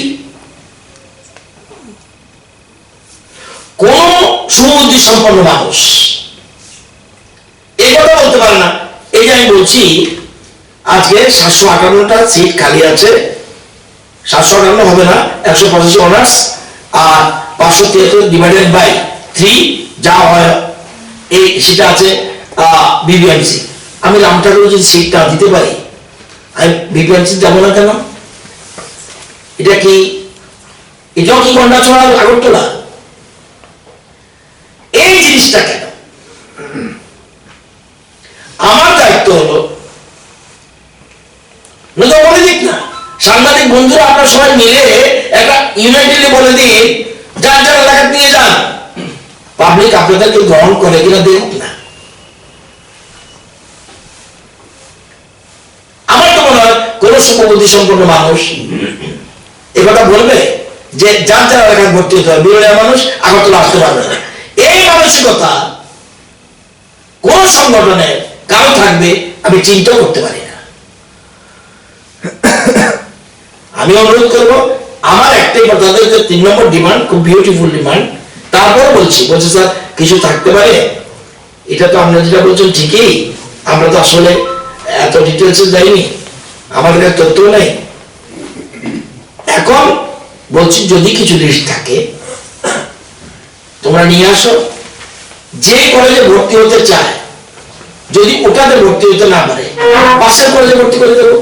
কোন সুবুদ্ধি সম্পন্ন মানুষ এই কথা বলতে পারে না। এই যে আমি বলছি, আজকে 758টা সিট খালি আছে, 758 হবে না, 185 অনার্স আর 573 ডিভাইডেড বাই 3 যা হয় এই সেটা আছে বিবিএমসি। আমি রামঠাকুর যদি সিটটা দিতে পারি, আমি বিবিএমসি যাবো না কেন? এটা কি, এটাও কি গন্ডাছড়া আগরতলা? এই জিনিসটা কেন? আমার দায়িত্ব হলো বলে দিক না, সাংবাদিক বন্ধুরা আপনারা সবাই মিলে একটা ইউনাইটেডলি বলে দিন, যার যার এলাকা নিয়ে যান, পাবলিক আপনাদেরকে গ্রহণ করে কিনা দেখুক না। আমার তো মনে হয় কোন সুবুদ্ধি সম্পন্ন মানুষ এ কথা বলবে যে যার যার এলাকায় ভর্তি হতে হবে, বিরোধী মানুষ আগরতলা আসতে পারবে না। এই মানসিকতা কোন সংগঠনের কারো থাকবে আমি চিন্তা করতে পারি না। আমি অনুরোধ করবো, আমার একটাই কথা, 3 নম্বর ডিমান্ড খুব বিউটিফুল ডিমান্ড। তারপর বলছে স্যার কিছু থাকতে পারে, এটা তো আপনারা যেটা বলছেন ঠিকই, আমরা তো আসলে এত ডিটেলসে যাইনি, আমাদের কাছে তথ্য নেই। এখন বলছি যদি কিছু লিস্ট থাকে তোমরা নিয়ে আসো, যে কলেজে ভর্তি হতে চায় যদি ওটাতে ভর্তি হতে না পারে পাশের কলেজে ভর্তি করে দেবো।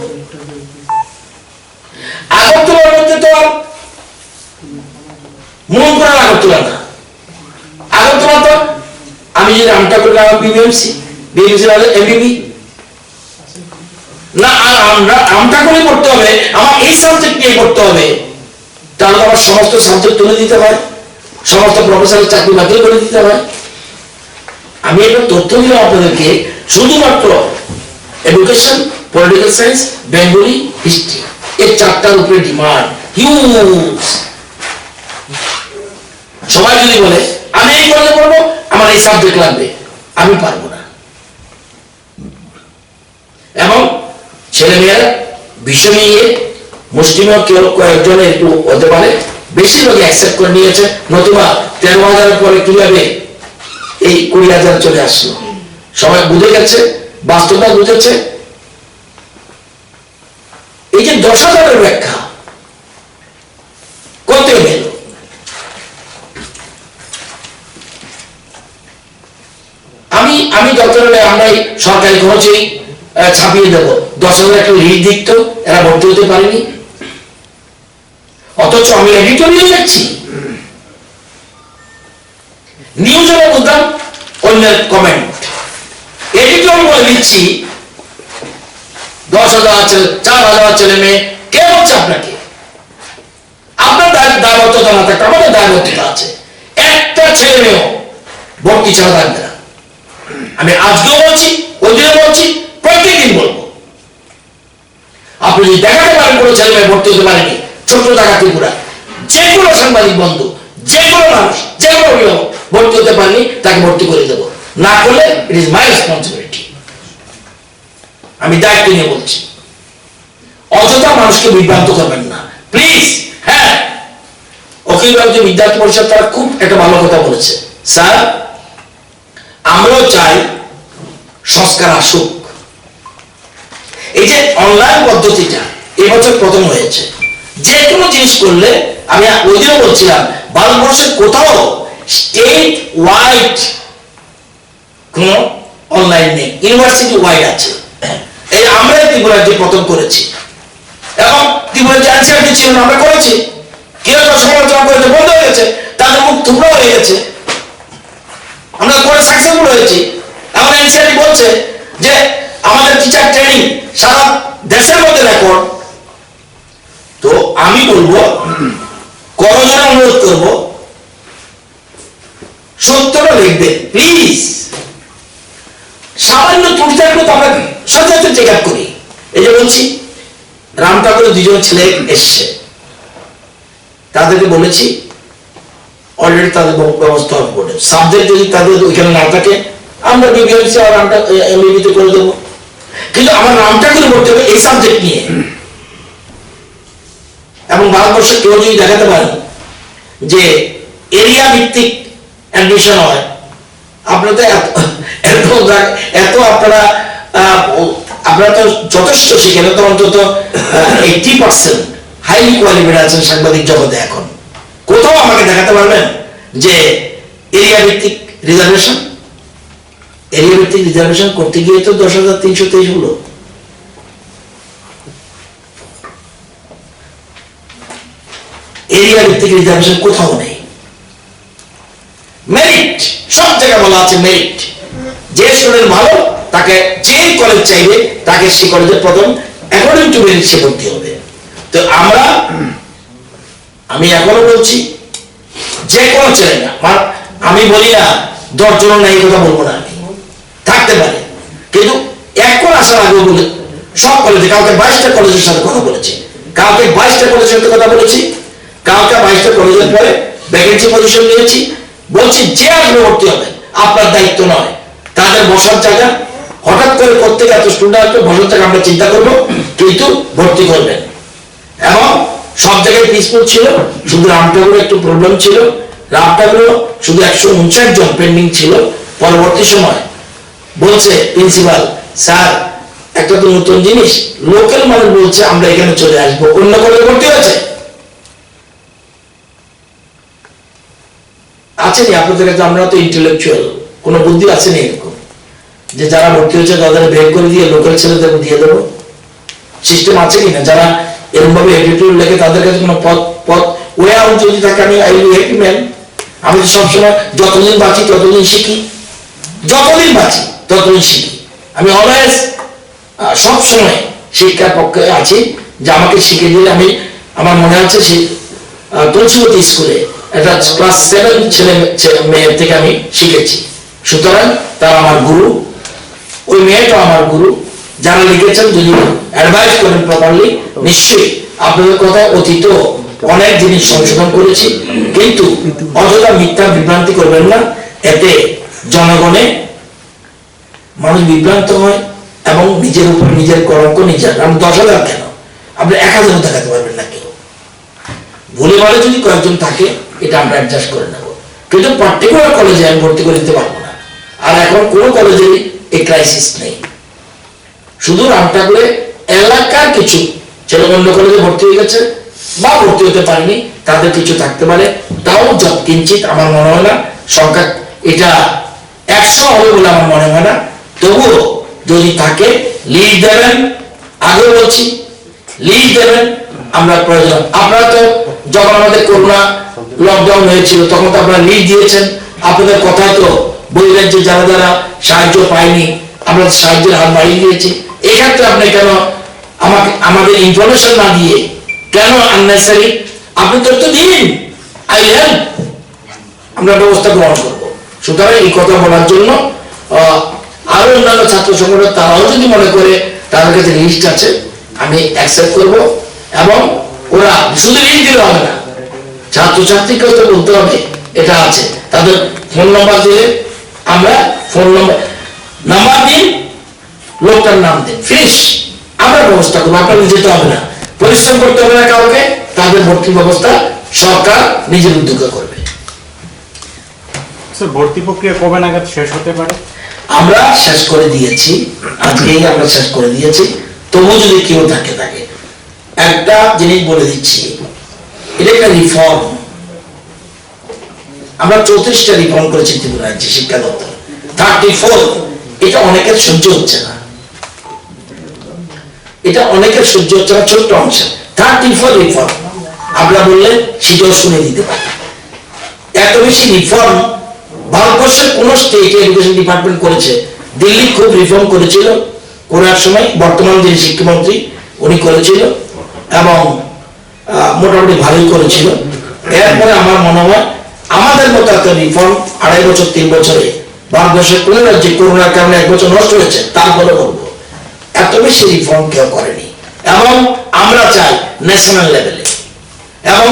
আগরতলার মধ্যে তো মোহনপুর আগরতলা না, আগরতলা তো আমি যদি আমটা করলাম বিবিএমসি, বিবিএমসি এমবিবি না, আর আমরা আমটা করে করতে হবে, আমার এই সাবজেক্ট নিয়ে করতে হবে, তাহলে আমার সমস্ত সাবজেক্ট তুলে দিতে হয়, সমস্ত প্রফেসরের চাকরি বাতিল করে দিতে হয়। আমি একটা তথ্য দিলাম আপনাদেরকে, শুধুমাত্র education, political science, Bengali, history, এই 4টার উপরে ডিমান্ড হিউজ। সবাই যদি বলে আমি এই কলেজে পড়বো, আমার এই সাবজেক্ট লাগবে, আমি পারবো না। এবং ছেলেমেয়েরা বিষয় নিয়ে মুসলিমও কেউ কয়েকজনে একটু হতে পারে, বেশিরভাগই অ্যাকসেপ্ট করে নিয়েছে, নতুবা 13,000 পরে কিভাবে এই 20,000 চলে আসলো। সবাই বুঝে গেছে, বাস্তবতা বুঝেছে। এই যে 10,000-এর ব্যাখ্যা করতে গেল, আমি যতটা আমরা সরকারি খরচেই ছাপিয়ে দেবো, 10,000 একটা লিড দিত, এরা ভর্তি হতে পারেনি। অথচ আমি এডিটোরিয়াল লিখছি, নিউজে বুঝলাম অন্যের কমেন্ট, এডিটোরিয়াল বলে দিচ্ছি 10,000 4,000 ছেলে মেয়ে, কে বলছে আপনাকে? আপনার দায়বদ্ধতা না থাকতে আমাদের দায়বদ্ধতা আছে, একটা ছেলে মেয়েও ভর্তি ছাড়া থাকবে না। আমি আজকেও বলছি, ওই দিনে বলছি, আপনি যদি দেখাতে পারেন কোনো ছেলে মেয়ে ভর্তি হতে পারেনি ছোট্ট জায়গা ত্রিপুরা, যে কোনো সাংবাদিক বন্ধু, যে কোনো মানুষ, যে কোনো অভিভাবক ভর্তি হতে পারেনি তাকে ভর্তি করে দেবো, না করলে ইট ইজ মাই রেসপন্সিবিলিটি। আমি দায়িত্ব নিয়ে বলছি, অযথা মানুষকে বিভ্রান্ত করবেন না প্লিজ। হ্যাঁ, অখিল ভারতীয় বিদ্যার্থী পরিষদ তারা খুব একটা ভালো কথা বলেছে, স্যার আমরাও চাই সংস্কার আসুক। এই যে অনলাইন পদ্ধতিটা এবছর প্রথম হয়েছে, যে কোনো জিনিস করলে আমি ওই দিনও বলছিলাম ভারতবর্ষের কোথাও স্টেট ওয়াইড কোন অনলাইন নেই, ইউনিভার্সিটি ওয়াইড আছে। এই আমরা ত্রিপুরা যে প্রথম করেছি, এবং ত্রিপুরা যে এনসিআরটি ছিল না আমরা করেছি, কেউ সমালোচনা করেছে বন্ধ হয়ে গেছে, তাদের মুখ থুবড়া হয়ে গেছে, আমরা করে সাকসেসফুল হয়েছি। এখন এনসিআরটি বলছে যে আমাদের টিচার ট্রেনিং সারা দেশের মধ্যে রেকর্ড। তো আমি বলবো, করজনে অনুরোধ করব, সত্যটা লিখবে প্লিজ। সামান্য ত্রুটি থাকলে তো আমরা সচরাচর চেক আপ করি। এই যে বলছি রাম ঠাকুরের দুজন ছেলে এসছে, তাদেরকে বলেছি অলরেডি তাদের ব্যবস্থা হবে, সাবজেক্ট যদি তাদের ওইখানে না থাকে আমরা বিবিএমসি আর এমবিবিতে করে দেবো, কিন্তু আমার নামটা করে করতে হবে এই সাবজেক্ট নিয়ে। এবং ভারতবর্ষে কেউ যদি দেখাতে পারেন যে এরিয়া ভিত্তিক অ্যাডমিশন হয়, আপনারা তো এত আপনারা তো যথেষ্ট শিখেন, তো অন্তত 80% হাইলি কোয়ালিফাইড আছেন সাংবাদিক জগতে। এখন কোথাও আমাকে দেখাতে পারবেন যে এরিয়া ভিত্তিক রিজার্ভেশন, এরিয়া ভিত্তিক রিজার্ভেশন করতে গিয়ে তো 10,323 হলো। এরিয়া ভিত্তিক রিজার্ভেশন কোথাও নেই। মেরিট সব জায়গায় বলা আছে, মেরিট যে স্টুডেন্ট ভালো তাকে যে কলেজ চাইবে তাকে সেই কলেজের প্রথম অ্যাকর্ডিং টু মেরিট সে ভর্তি হবে। তো আমি এখনো বলছি যে কোনো ছেলে না, আমি বলি না 10 জন না, এই কথা বলবো না, আমি থাকতে পারে, কিন্তু এখন আসার আগে বলে সব কলেজে, কাউকে 22টা কলেজের সাথে কথা বলেছি, কাউকে 22টা কলেজের সাথে কথা বলেছি, কাউকে 22টা কলেজের পরে ভ্যাকেন্সি পজিশন নিয়েছি, বলছি যে আপনি ভর্তি হবেন আপনার দায়িত্ব নয়, তাদের বসার জায়গা হঠাৎ করে করতে এত স্টুডেন্ট আসবে, বসার জায়গা আমরা চিন্তা করবো, কিন্তু ভর্তি করবেন। এবং সব জায়গায় পিসফুল ছিল, শুধু রামঠাকুরের একটু প্রবলেম ছিল, রামঠাকুরও শুধু 159 জন পেন্ডিং ছিল। পরবর্তী সময় বলছে প্রিন্সিপাল স্যার একটা তো নতুন জিনিস, লোকাল মানুষ বলছে আমরা এখানে চলে আসবো, অন্য কলেজে ভর্তি হয়েছে আছেনি আপনাদের কাছে? আমরা তো ইন্টেলেকচুয়াল, কোনো বুদ্ধি আসেনি এরকম যে যারা ভর্তি হয়েছে তাদের বের করে দিয়ে লোকাল ছেলেদের দিয়ে দেবো? সিস্টেম আছে কিনা? যারা এরকম ভাবে এডিটর লেখে তাদের কাছে কোনো পথ ওয়ে আউট যদি থাকে, আমি আই উইল হ্যাপি ম্যান। আমি তো সবসময় যতদিন বাঁচি ততদিন শিখি, যতদিন বাঁচি ততদিন শিখি। আমি অলওয়েজ সবসময় শিক্ষার পক্ষে আছি, যে আমাকে শিখে দিলে আমি, আমার মনে আছে সেই তুলসীবতী স্কুলে একটা ক্লাস 7 ছেলে মেয়ের থেকে আমি শিখেছি। সুতরাং তারা আমার গুরু, ওই মেয়েটা আমার গুরু। যারা লিখেছেন যদি অ্যাডভাইস করেন প্রপারলি, নিশ্চয়ই আপনাদের কথা অতীত অনেক জিনিস সংশোধন করেছি, কিন্তু অযথা মিথ্যা বিভ্রান্তি করবেন না, এতে জনগণে মানুষ বিভ্রান্ত হয় এবং নিজের উপর নিজের কলঙ্ক নিজের। আমি 10,000 কেন, আপনি 1,000 দেখাতে পারবেন না কেউ। ভুলে ভালে যদি কয়েকজন থাকে এটা আমরা অ্যাডজাস্ট করে নেব, কিন্তু পার্টিকুলার কলেজে আমি ভর্তি করে দিতে পারবো না। আর এখন কোনো কলেজেরই এই ক্রাইসিস নেই, শুধু রামঠাকুরে এলাকার কিছু ছেলে অন্য কলেজে ভর্তি হয়ে গেছে বা ভর্তি হতে পারেনি, তাদের কিছু থাকতে পারে, তাও কিঞ্চিত আমার মনে হয় না সংখ্যা এটা 100 হবে বলে আমার মনে হয় না। তবুও যদি থাকে লিস্ট দেবেন, আগে বলছি লিস্ট দেবেন, আমরা প্রয়োজন। আপনারা তো যখন আমাদের করোনা লকডাউন হয়েছিল তখন তো আপনারা লিস্ট দিয়েছেন, আপনাদের কথায় তো বললেন যে যারা যারা সাহায্য পায়নি আমরা সাহায্যের হাত বাড়িয়ে দিয়েছি। এক্ষেত্রে আপনি কেন আমাদের ইনফরমেশন না দিয়ে কেন আননেসারি আপনি তথ্য দিন, আই হেল্প, আমরা ব্যবস্থা গ্রহণ করবো। সুতরাং এই কথা বলার জন্য আরো অন্যান্য ছাত্র সংগঠন তারাও যদি মনে করে তাদের কাছে লিস্ট আছে, আমি অ্যাকসেপ্ট করব, এবং ওরা শুধু লিঙ্ক দিলে হবে না, ছাত্রছাত্রীকেও তো বলতে হবে এটা আছে, তাদের ফোন নাম্বার দিলে আমরা ফোন নাম্বার দিন, লোকটার নাম দিন, ফিনিশ। আমরা ব্যবস্থা করবো, আপনাদের যেতে হবে না, পরিশ্রম করতে হবে না কাউকে, তাদের ভর্তি ব্যবস্থা সরকার নিজের উদ্যোগে করবে। স্যার, ভর্তি প্রক্রিয়া কবে নাগাদ শেষ হতে পারে? আমরা শেষ করে দিয়েছি, আজকেই আমরা শেষ করে দিয়েছি। তবু যদি কেউ থাকে একটা জিনিস বলে দিচ্ছি, এটা একটা রিফর্ম। আমরা 34টা রিফর্ম করেছি ত্রিপুরা রাজ্যে শিক্ষা দপ্তর, 34, এটা অনেকের সহ্য হচ্ছে না, এটা অনেকের সহ্য হচ্ছে না, ছোট্ট অংশ 34 রিফর্ম আমরা বললে সেটাও শুনে দিতে পারি। এত বেশি রিফর্ম ভারতবর্ষের কোন স্টেটে এডুকেশন ডিপার্টমেন্ট করেছে? দিল্লি খুব রিফর্ম করেছিল করার সময়, বর্তমান যিনি শিক্ষামন্ত্রী উনি করেছিল এবং মোটামুটি ভালোই করেছিল। এরপরে আমার মনে হয় আমাদের মতো এত রিফর্ম 2.5 বছর 3 বছরে ভারতবর্ষের কোন রাজ্যে করোনার কারণে 1 বছর নষ্ট হয়েছে, তারপরে বলবো এত বেশি রিফর্ম কেউ করেনি। এবং আমরা চাই ন্যাশনাল লেভেলে, এবং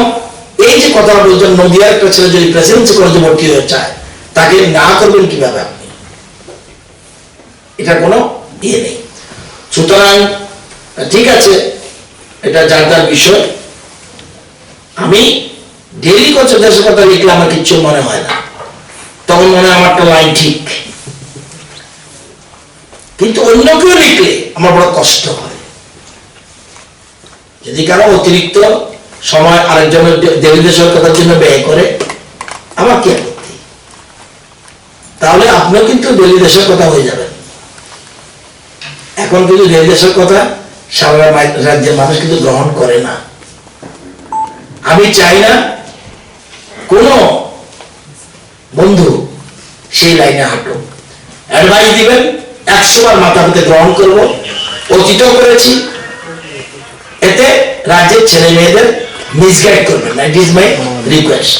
এই যে কথা বলছেন নদিয়ার একটা ছেলে যদি প্রেসিডেন্সি কলেজে ভর্তি হয়ে চায়, তাকে না করবেন কিভাবে আপনি? এটা কোনো ইয়ে নেই। সুতরাং ঠিক আছে, এটা যার বিষয়। আমি ডেইলি কনসালটেন্সের কথা লিখলে আমার কিচ্ছু মনে হয় না, তখন মনে হয় আমারটা লাইন ঠিক, কিন্তু অন্য কেউ লিখলে আমার বড় কষ্ট হয়। যদি কারো অতিরিক্ত সময় আরেকজনের দেবী দেশের কথার জন্য ব্যয় করে, আমার কি আপত্তি? তাহলে আপনিও কিন্তু দিল্লি দেশের কথা হয়ে যাবেন। এখন কিন্তু দিল্লি দেশের কথা সারা রাজ্যের মানুষ কিন্তু গ্রহণ করে না। আমি চাই না কোন বন্ধু সেই লাইনে হাঁটুক। অ্যাডভাইস দিবেন, 100 বার মাথা পেতে গ্রহণ করবো, অতীতও করেছি। এতে রাজ্যের ছেলে মেয়েদের মিসগাইড করবেন না, ইট ইজ মাই রিকোয়েস্ট।